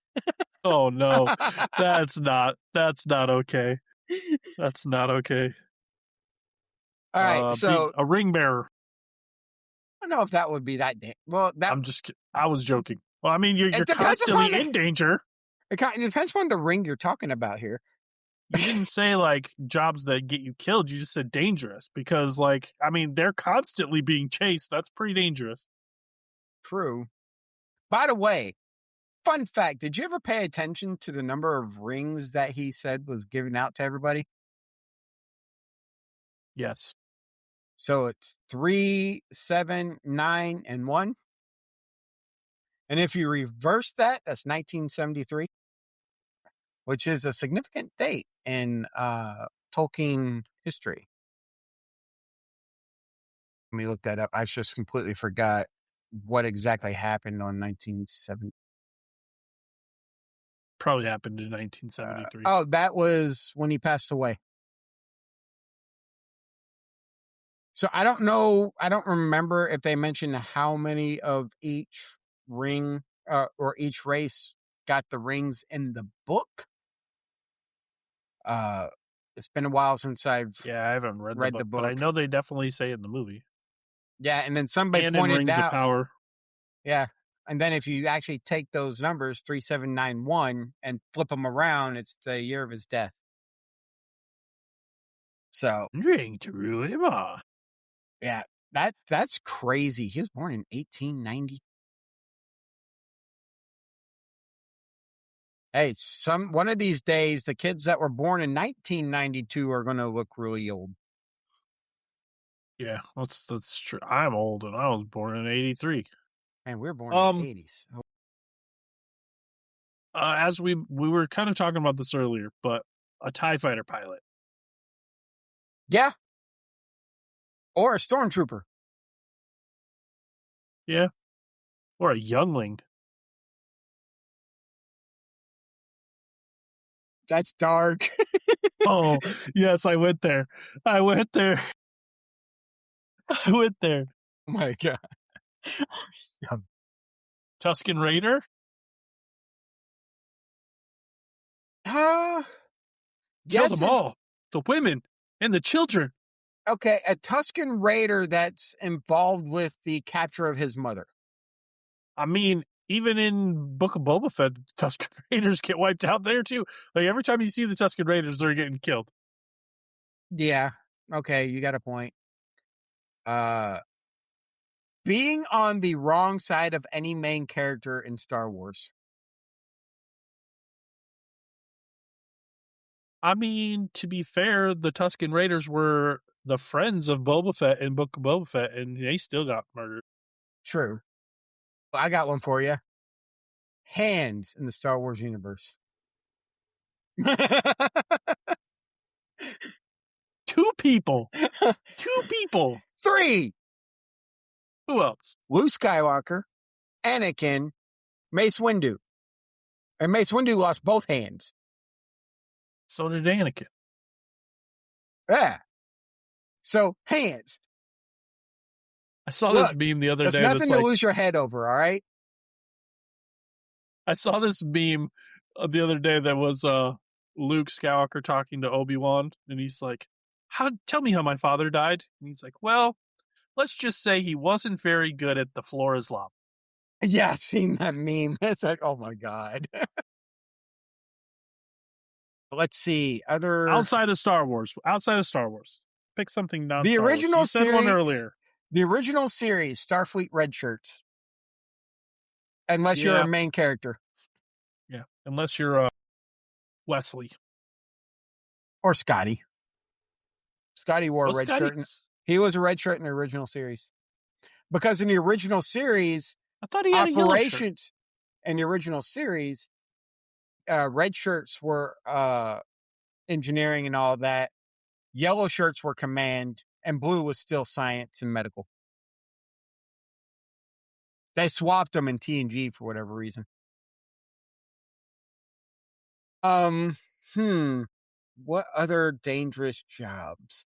Oh no, that's not okay. That's not okay. All right, so a ring bearer. I don't know if that would be that well. I was joking. Well, I mean, you're constantly in danger. It depends on the ring you're talking about here. You didn't say like jobs that get you killed. You just said dangerous because, like, I mean, they're constantly being chased. That's pretty dangerous. True. By the way, fun fact: did you ever pay attention to the number of rings that he said was given out to everybody? Yes. So it's 3, 7, 9, and 1. And if you reverse that, that's 1973, which is a significant date in Tolkien history. Let me look that up. I just completely forgot what exactly happened on 1970. Probably happened in 1973. That was when he passed away. So I don't know. I don't remember if they mentioned how many of each ring or each race got the rings in the book. It's been a while since I haven't read the book, but I know they definitely say it in the movie. Yeah, and then somebody pointed Rings out of Power. Yeah, and then if you actually take those numbers 3, 7, 9, 1 and flip them around, it's the year of his death. So Drink to rule him off. Yeah, that's crazy. He was born in 1890. Hey, one of these days, the kids that were born in 1992 are going to look really old. Yeah, that's true. I'm old, and I was born in 83. And we're born in the 80s. As we were kind of talking about this earlier, but a TIE fighter pilot. Yeah. Or a stormtrooper. Yeah. Or a youngling. That's dark. Oh, yes, I went there. I went there. I went there. Oh my God. Tusken Raider? Uh, Kill yes. them all. The women and the children. Okay. A Tusken Raider that's involved with the capture of his mother. I mean, even in Book of Boba Fett, the Tusken Raiders get wiped out there too. Like every time you see the Tusken Raiders, they're getting killed. Yeah. Okay. You got a point. Being on the wrong side of any main character in Star Wars. I mean, to be fair, the Tusken Raiders were the friends of Boba Fett in Book of Boba Fett, and they still got murdered. True. I got one for you. Hands in the Star Wars universe. Two people. Two people. 3. Who else? Luke Skywalker, Anakin, Mace Windu. And Mace Windu lost both hands. So did Anakin. Yeah. So, hands. I saw Look, this meme the other there's day. nothing to lose your head over, all right? I saw this meme the other day that was Luke Skywalker talking to Obi-Wan, and he's like, tell me how my father died. And he's like, well, let's just say he wasn't very good at the floor is lava. Yeah, I've seen that meme. It's like, oh my God. Let's see. Outside of Star Wars. Pick something non The Star Wars. original You said one series- earlier. The original series, Starfleet red shirts. Unless you're a main character. Yeah, unless you're Wesley. Or Scotty. Scotty wore a red Scotty? shirt. He was a red shirt in the original series. Because in the original series, I thought he had operations in the original series, red shirts were engineering and all that. Yellow shirts were command, and blue was still science and medical. They swapped them in TNG for whatever reason. What other dangerous jobs?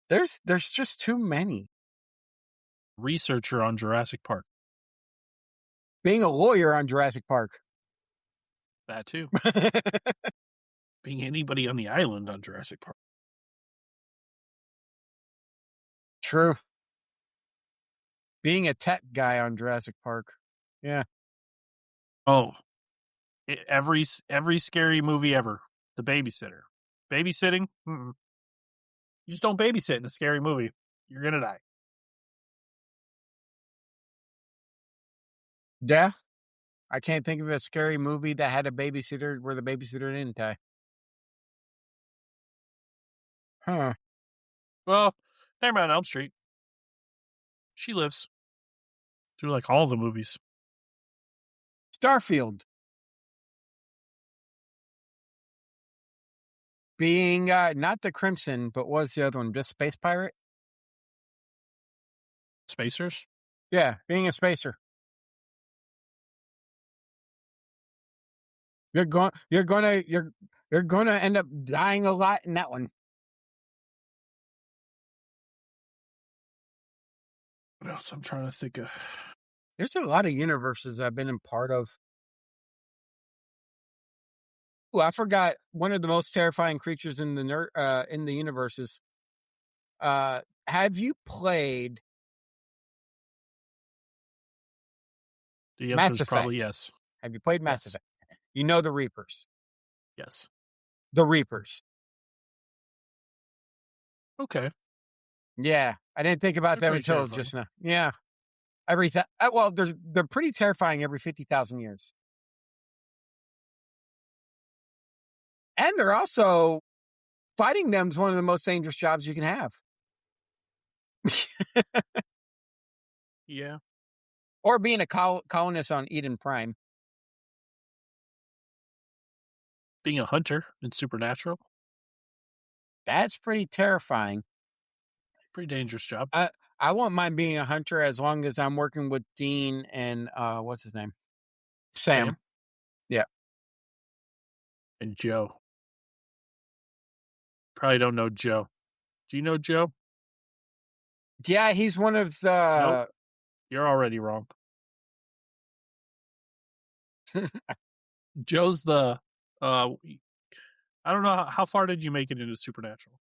There's just too many. Researcher on Jurassic Park. Being a lawyer on Jurassic Park. That too. Being anybody on the island on Jurassic Park. True. Being a tech guy on Jurassic Park. Yeah. Oh, every scary movie ever. The Babysitter. Babysitting? Mm-mm. You just don't babysit in a scary movie. You're gonna die. Yeah. I can't think of a scary movie that had a babysitter where the babysitter didn't die. Huh. Well, Nightmare on Elm Street. She lives. Through like all the movies. Starfield. Being not the Crimson, but what was the other one? Just Space Pirate? Spacers? Yeah, being a spacer. You're gonna end up dying a lot in that one. What else I'm trying to think of? There's a lot of universes I've been a part of. Oh, I forgot one of the most terrifying creatures in the universes. Have you played The answer Mass is Effect? probably yes. Have you played Mass Effect? You know the Reapers. Yes. The Reapers. Okay. Yeah, I didn't think about They're them pretty until terrifying. just now. Yeah, well, they're pretty terrifying every 50,000 years, and they're also fighting them is one of the most dangerous jobs you can have. Yeah. Or being a colonist on Eden Prime. Being a hunter in Supernatural, That's pretty terrifying. pretty dangerous job. I won't mind being a hunter as long as I'm working with Dean and what's his name? Sam. Sam Yeah. and Joe. Probably don't know Joe. Do you know Joe? Yeah, he's one of Nope. the You're already wrong. Joe's the I don't know how far did you make it into Supernatural?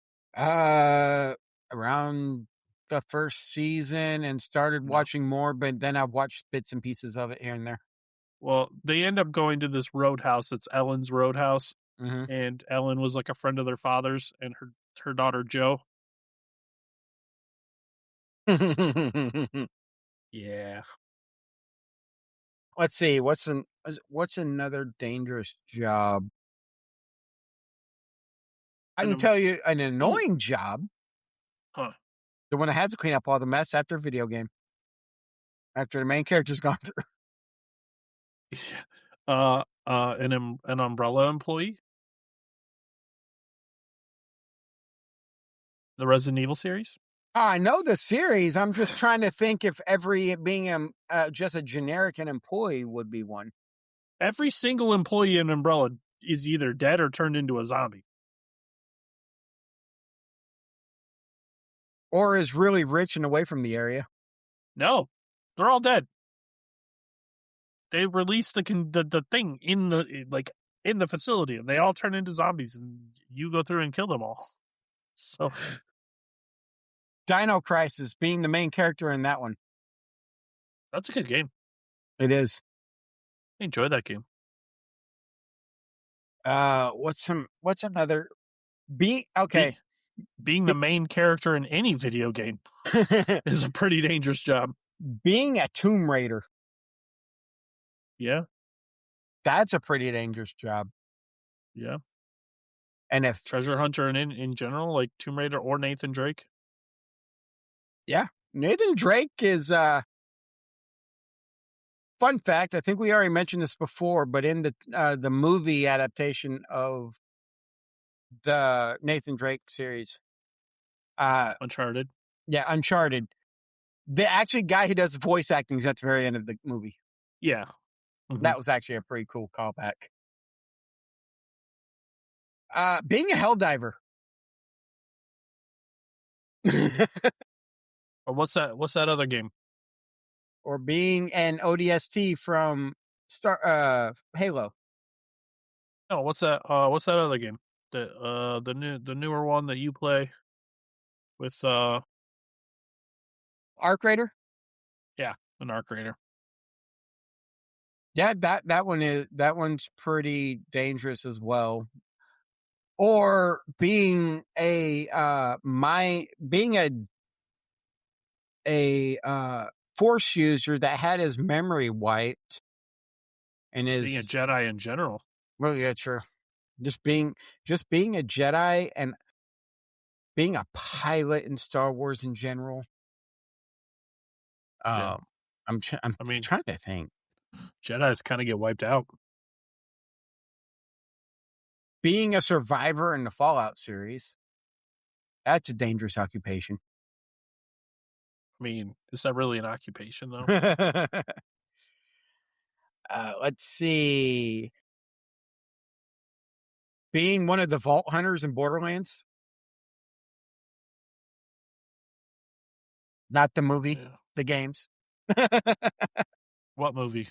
around the first season and started No. watching more, but then I've watched bits and pieces of it here and there. Well, they end up going to this roadhouse. It's Ellen's roadhouse, Mm-hmm. and Ellen was like a friend of their father's, and her daughter Joe. Yeah, Let's see. What's another dangerous job? I can and tell you an oh, annoying job. huh? The one that has to clean up all the mess after a video game. After the main character's gone through. An umbrella employee, the Resident Evil series. I know the series. I'm just trying to think if being just a generic an employee would be one. Every single employee in Umbrella is either dead or turned into a zombie. Or is really rich and away from the area. No, they're all dead. They released the thing in the facility, and they all turn into zombies, and you go through and kill them all. So Dino Crisis being the main character in that one. that's a good game. It is. I enjoy that game. What's another okay. Being the main character in any video game is a pretty dangerous job. Being a Tomb Raider. Yeah, That's a pretty dangerous job. yeah. And if Treasure hunter and in general, like Tomb Raider or Nathan Drake. yeah, Nathan Drake is fun fact, I think we already mentioned this before, but in the movie adaptation of the Nathan Drake series, Uncharted. yeah, Uncharted, the actually guy who does voice acting is at the very end of the movie. Yeah. Mm-hmm. That was actually a pretty cool callback. Being a hell diver. Or what's that other game? Or being an ODST from Halo. Oh, what's that other game? The newer one that you play with Arc Raider? yeah, an Arc Raider. Yeah, that one's pretty dangerous as well. Or being a force user that had his memory wiped and Being a Jedi in general. well, yeah, sure. Just being a Jedi and being a pilot in Star Wars in general. Yeah. I'm trying to think. Jedis kind of get wiped out. Being a survivor in the Fallout series. That's a dangerous occupation. I mean, is that really an occupation though? Let's see. Being one of the vault hunters in Borderlands. Not the movie, Yeah. the games. What movie?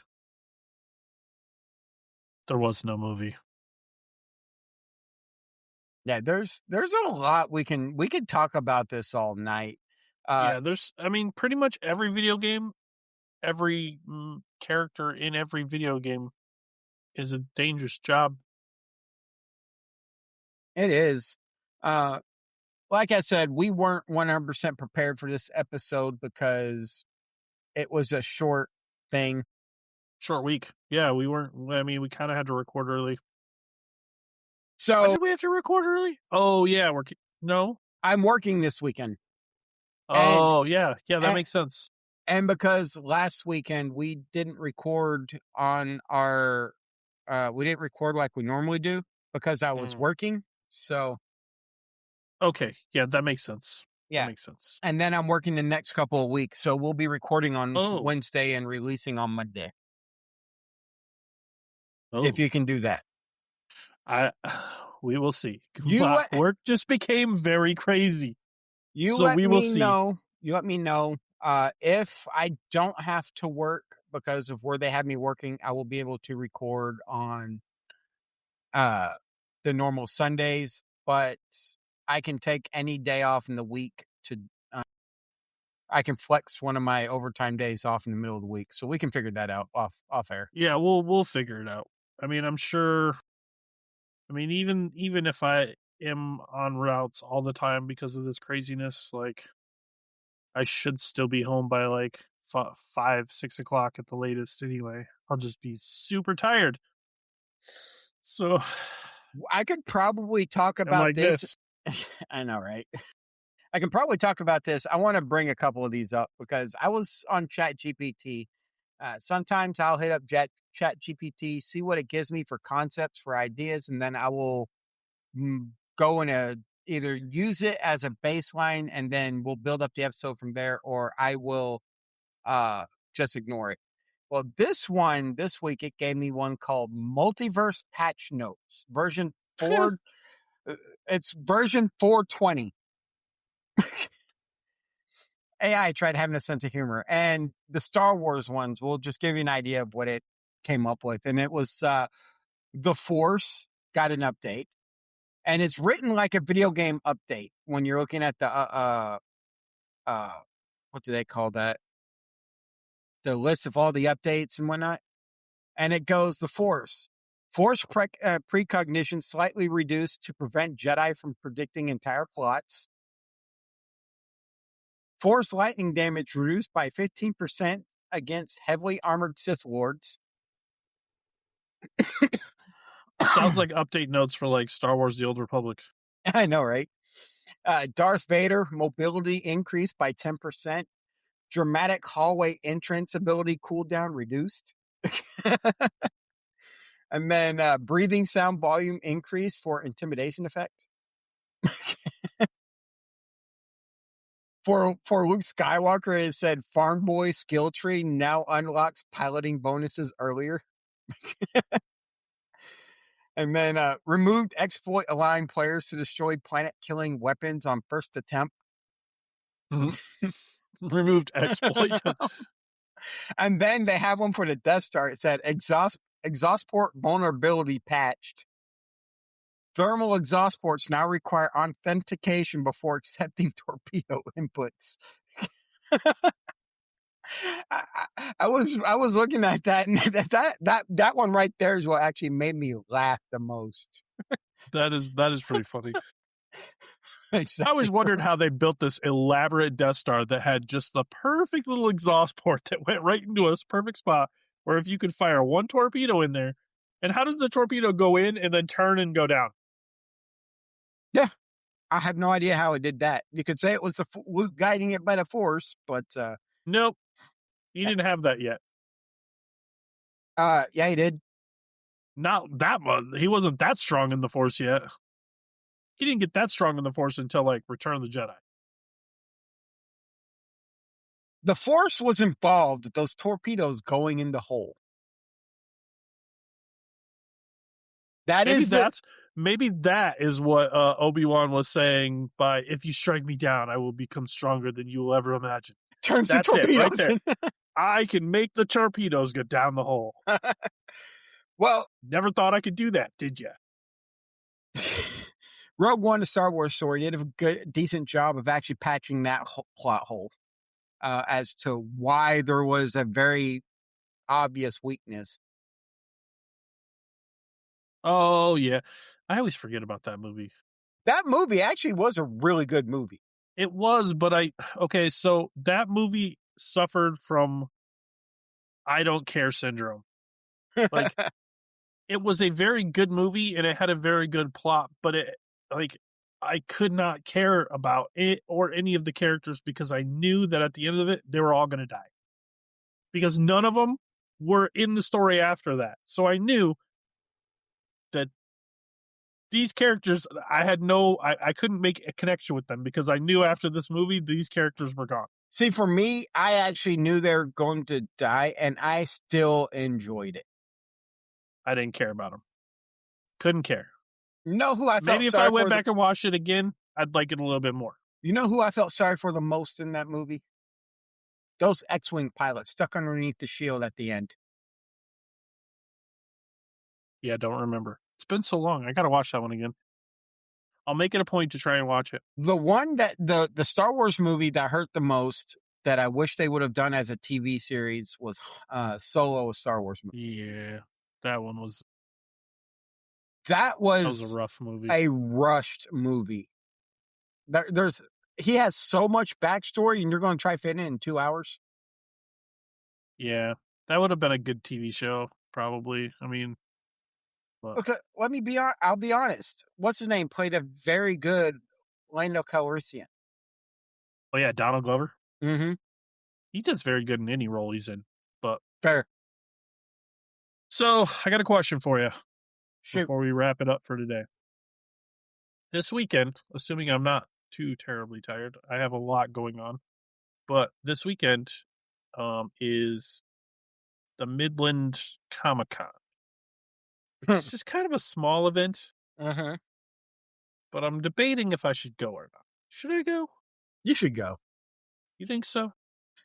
There was no movie. Yeah, there's a lot we could talk about this all night. Yeah, pretty much every video game, every character in every video game is a dangerous job. It is. Like I said, we weren't 100% prepared for this episode because it was a short thing. Short week. Yeah, we weren't. I mean, we kind of had to record early. So why did we have to record early? Oh yeah, no. I'm working this weekend. Oh yeah, that makes sense. And because last weekend we didn't record on our we didn't record like we normally do because I was Mm. working. So, Okay, yeah, that makes sense. That yeah. makes sense. And then I'm working the next couple of weeks. So we'll be recording on Oh, Wednesday and releasing on Monday. If oh, you can do that. I we will see. You My let work just became very crazy, you so let we will me see. know. You let me know. If I don't have to work because of where they have me working, I will be able to record on uh the normal Sundays, but I can take any day off in the week to uh, I can flex one of my overtime days off in the middle of the week. So we can figure that out off air. Yeah, we'll figure it out. I mean, I'm sure. I mean, even if I am on routes all the time because of this craziness, like I should still be home by like 5, 6 o'clock at the latest. Anyway, I'll just be super tired. So I could probably talk I'm about like this. this. I know, right? I can probably talk about this. I want to bring a couple of these up because I was on Chat GPT. Sometimes I'll hit up Chat GPT, see what it gives me for concepts, for ideas, and then I will go and either use it as a baseline and then we'll build up the episode from there, or I will just ignore it. Well, this week, it gave me one called Multiverse Patch Notes, version 4. It's version 420. AI tried having a sense of humor, and the Star Wars ones will just give you an idea of what it came up with. And it was the Force got an update, and it's written like a video game update. When you're looking at the what do they call that? The list of all the updates and whatnot, and it goes the Force precognition slightly reduced to prevent Jedi from predicting entire plots. Force lightning damage reduced by 15% against heavily armored Sith Lords. Sounds like update notes for like Star Wars: The Old Republic. I know, right? Darth Vader mobility increased by 10%. Dramatic hallway entrance ability cooldown reduced. And then breathing sound volume increase for intimidation effect. For Luke Skywalker, it said Farm Boy skill tree now unlocks piloting bonuses earlier. And then removed exploit allowing players to destroy planet-killing weapons on first attempt. Removed exploit. And then they have one for the Death Star. It said exhaust port vulnerability patched. Thermal exhaust ports now require authentication before accepting torpedo inputs. I was looking at that, and that one right there is what actually made me laugh the most. That is pretty funny. Exactly. I always wondered how they built this elaborate Death Star that had just the perfect little exhaust port that went right into a perfect spot where if you could fire one torpedo in there, and how does the torpedo go in and then turn and go down? Yeah, I have no idea how it did that. You could say it was the Luke guiding it by the Force, but Nope, he didn't have that yet. yeah, he did. Not that much. He wasn't that strong in the Force yet. He didn't get that strong in the Force until like Return of the Jedi. The Force was involved with those torpedoes going in the hole. Maybe that is what Obi-Wan was saying by if you strike me down, I will become stronger than you will ever imagine. Turns That's the torpedoes it right there. in. I can make the torpedoes go down the hole. Well, never thought I could do that, did you? Rogue One, the Star Wars story, did a decent job of actually patching that plot hole as to why there was a very obvious weakness. Oh, yeah. I always forget about that movie. That movie actually was a really good movie. It was, but okay, so that movie suffered from I don't care syndrome. Like, it was a very good movie and it had a very good plot, but I could not care about it or any of the characters because I knew that at the end of it, they were all going to die. because none of them were in the story after that. So I knew that these characters, I couldn't make a connection with them because I knew after this movie, these characters were gone. See, for me, I actually knew they were going to die, and I still enjoyed it. I didn't care about them. Couldn't care. You know who I felt Maybe if I sorry went for? back and watched it again, I'd like it a little bit more. You know who I felt sorry for the most in that movie? Those X-Wing pilots stuck underneath the shield at the end. Yeah, don't remember. It's been so long. I got to watch that one again. I'll make it a point to try and watch it. The one that the Star Wars movie that hurt the most that I wish they would have done as a TV series was Solo, a Star Wars movie. Yeah, that one was That was a was rough movie. a rushed movie. He has so much backstory, and you're going to try fitting it in 2 hours. Yeah, that would have been a good TV show, probably. I mean, but Okay, I'll be honest. What's his name played a very good Lando Calrissian. oh yeah, Donald Glover. Mm-hmm. He does very good in any role he's in. But Fair. so I got a question for you Shoot. before we wrap it up for today. This weekend, assuming I'm not too terribly tired, I have a lot going on. But this weekend is the Midland Comic Con. It's just kind of a small event, Uh-huh. but I'm debating if I should go or not. Should I go? You should go. You think so?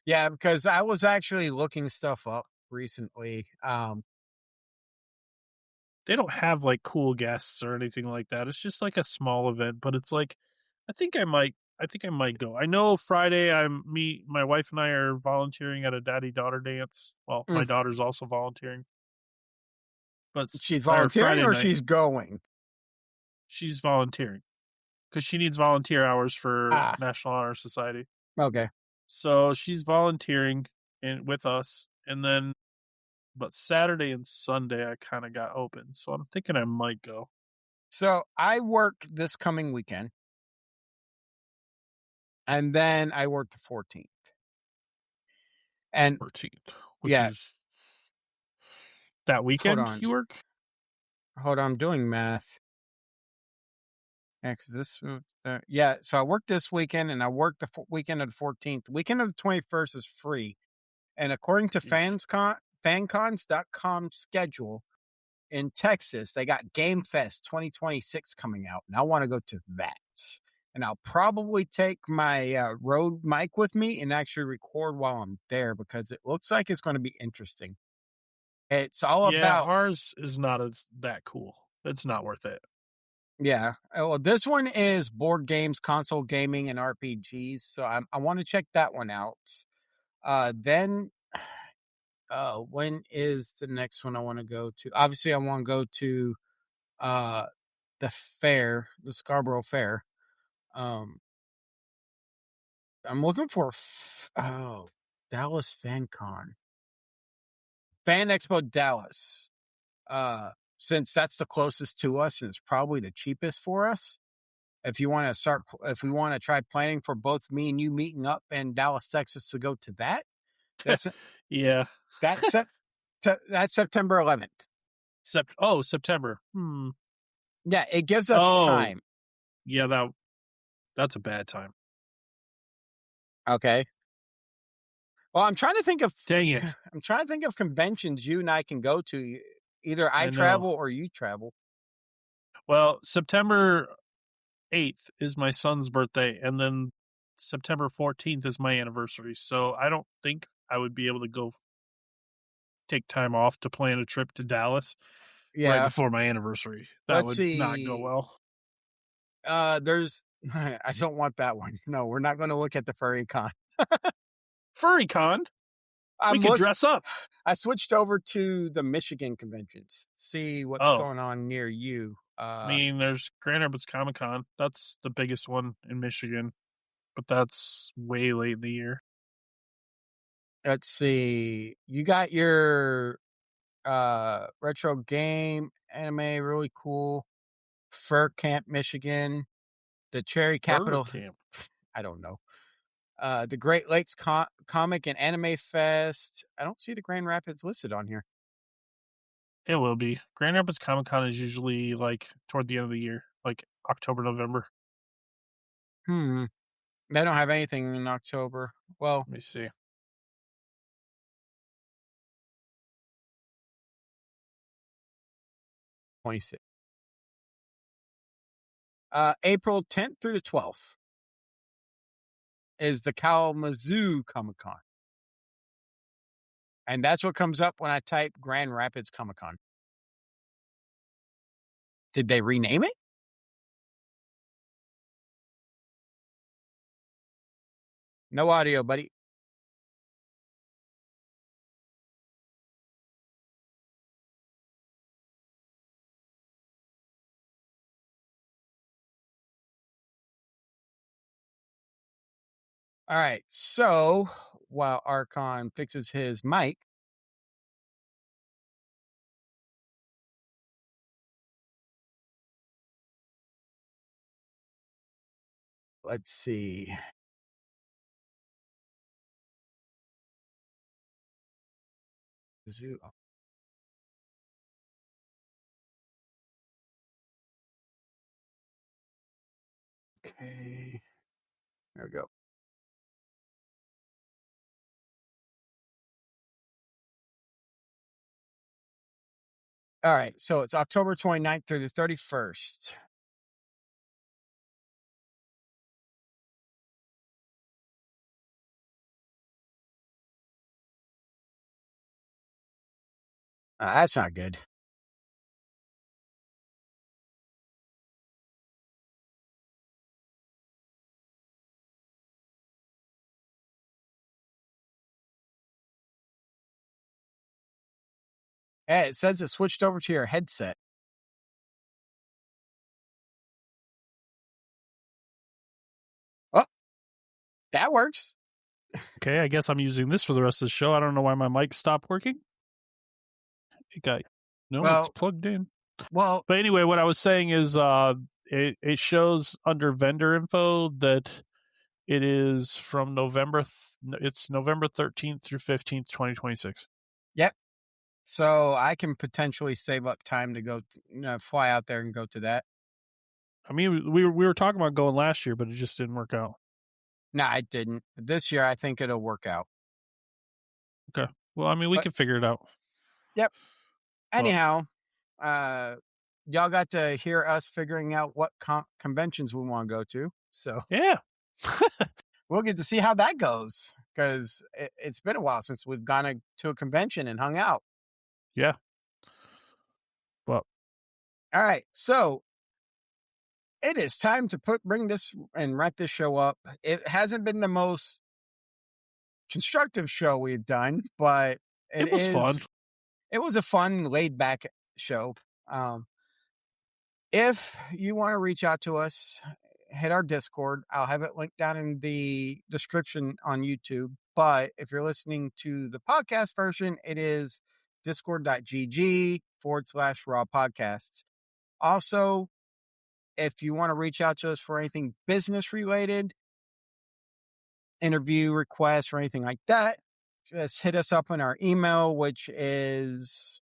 Yeah, because I was actually looking stuff up recently. They don't have like cool guests or anything like that. It's just like a small event, but it's like I think I might go. I know Friday my wife and I are volunteering at a daddy-daughter dance. Well, my daughter's also volunteering. But she's volunteering Friday or night, she's going? she's volunteering because she needs volunteer hours for Ah, National Honor Society. okay. So she's volunteering with us, and then but Saturday and Sunday I kind of got open, so I'm thinking I might go. So I work this coming weekend, and then I work the 14th. And 14th, which yeah, is that hold weekend on. you work? Hold on, I'm doing math. Yeah, 'cause yeah, so I work this weekend, and I work the weekend of the 14th. The weekend of the 21st is free. And according to Yeesh. fancons.com schedule in Texas, they got Game Fest 2026 coming out, and I want to go to that. And I'll probably take my Rode mic with me and actually record while I'm there because it looks like it's going to be interesting. It's all Yeah, about, ours is not as that cool. It's not worth it. yeah. Well, this one is board games, console gaming, and RPGs. So I want to check that one out. Then when is the next one I want to go to? Obviously, I want to go to the fair, the Scarborough Fair. Um, I'm looking for Dallas FanCon, Fan Expo Dallas. Since that's the closest to us and it's probably the cheapest for us. If we want to try planning for both me and you meeting up in Dallas, Texas to go to that, that's Yeah. that's that's September 11th. September. Yeah, it gives us Oh, time. yeah, that's a bad time. Okay. Well, I'm trying to think of Dang it. I'm trying to think of conventions you and I can go to. Either I I know. travel or you travel. Well, September 8th is my son's birthday, and then September 14th is my anniversary. So I don't think I would be able to go take time off to plan a trip to Dallas right Yeah. before my anniversary. That Let's would not go see. well. There's I don't want that one. No, we're not going to look at the furry con. FurryCon, we I'm could look dress up. I switched over to the Michigan conventions. See what's Oh, going on near you. I mean, there's Grand Rapids Comic Con. That's the biggest one in Michigan, but that's way late in the year. Let's see. You got your retro game anime, really cool. Fur Camp, Michigan. The Cherry Fur Capital. Camp. I don't know. The Great Lakes Comic and Anime Fest. I don't see the Grand Rapids listed on here. It will be. Grand Rapids Comic Con is usually like toward the end of the year, like October, November. They don't have anything in October. Well, Let me see. April 10th through the 12th is the Kalamazoo Comic Con. And that's what comes up when I type Grand Rapids Comic Con. Did they rename it? No audio, buddy. All right. So while Arkan fixes his mic, let's see. Okay. There we go. All right. So it's October 29th through the 31st. That's not good. Yeah, it says it switched over to your headset. Oh, that works. Okay, I guess I'm using this for the rest of the show. I don't know why my mic stopped working. It's plugged in. Well, but anyway, what I was saying is it shows under vendor info that it is from it's November 13th through 15th, 2026. Yep. So I can potentially save up time to go fly out there and go to that. I mean, we were talking about going last year, but it just didn't work out. No, I didn't. But this year, I think it'll work out. Okay. Well, I mean, we can figure it out. Yep. Anyhow, y'all got to hear us figuring out what conventions we want to go to. So yeah, we'll get to see how that goes because it's been a while since we've gone to a convention and hung out. Yeah. Well, all right. So it is time to bring this and wrap this show up. It hasn't been the most constructive show we've done, but it was fun. It was a fun, laid back show. If you want to reach out to us, hit our Discord. I'll have it linked down in the description on YouTube. But if you're listening to the podcast version, it is discord.gg/raw podcasts. Also, if you want to reach out to us for anything business related, interview requests or anything like that, just hit us up on our email, which is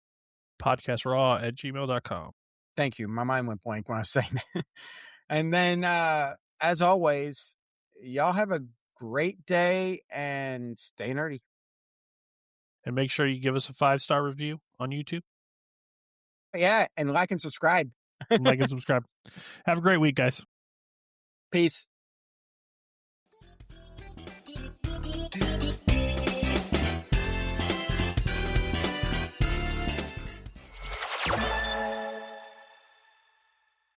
podcastraw@gmail.com. Thank you. My mind went blank when I was saying that. And then, as always, y'all have a great day and stay nerdy. And make sure you give us a 5-star review on YouTube. Yeah, and like and subscribe. Like and subscribe. Have a great week, guys. Peace.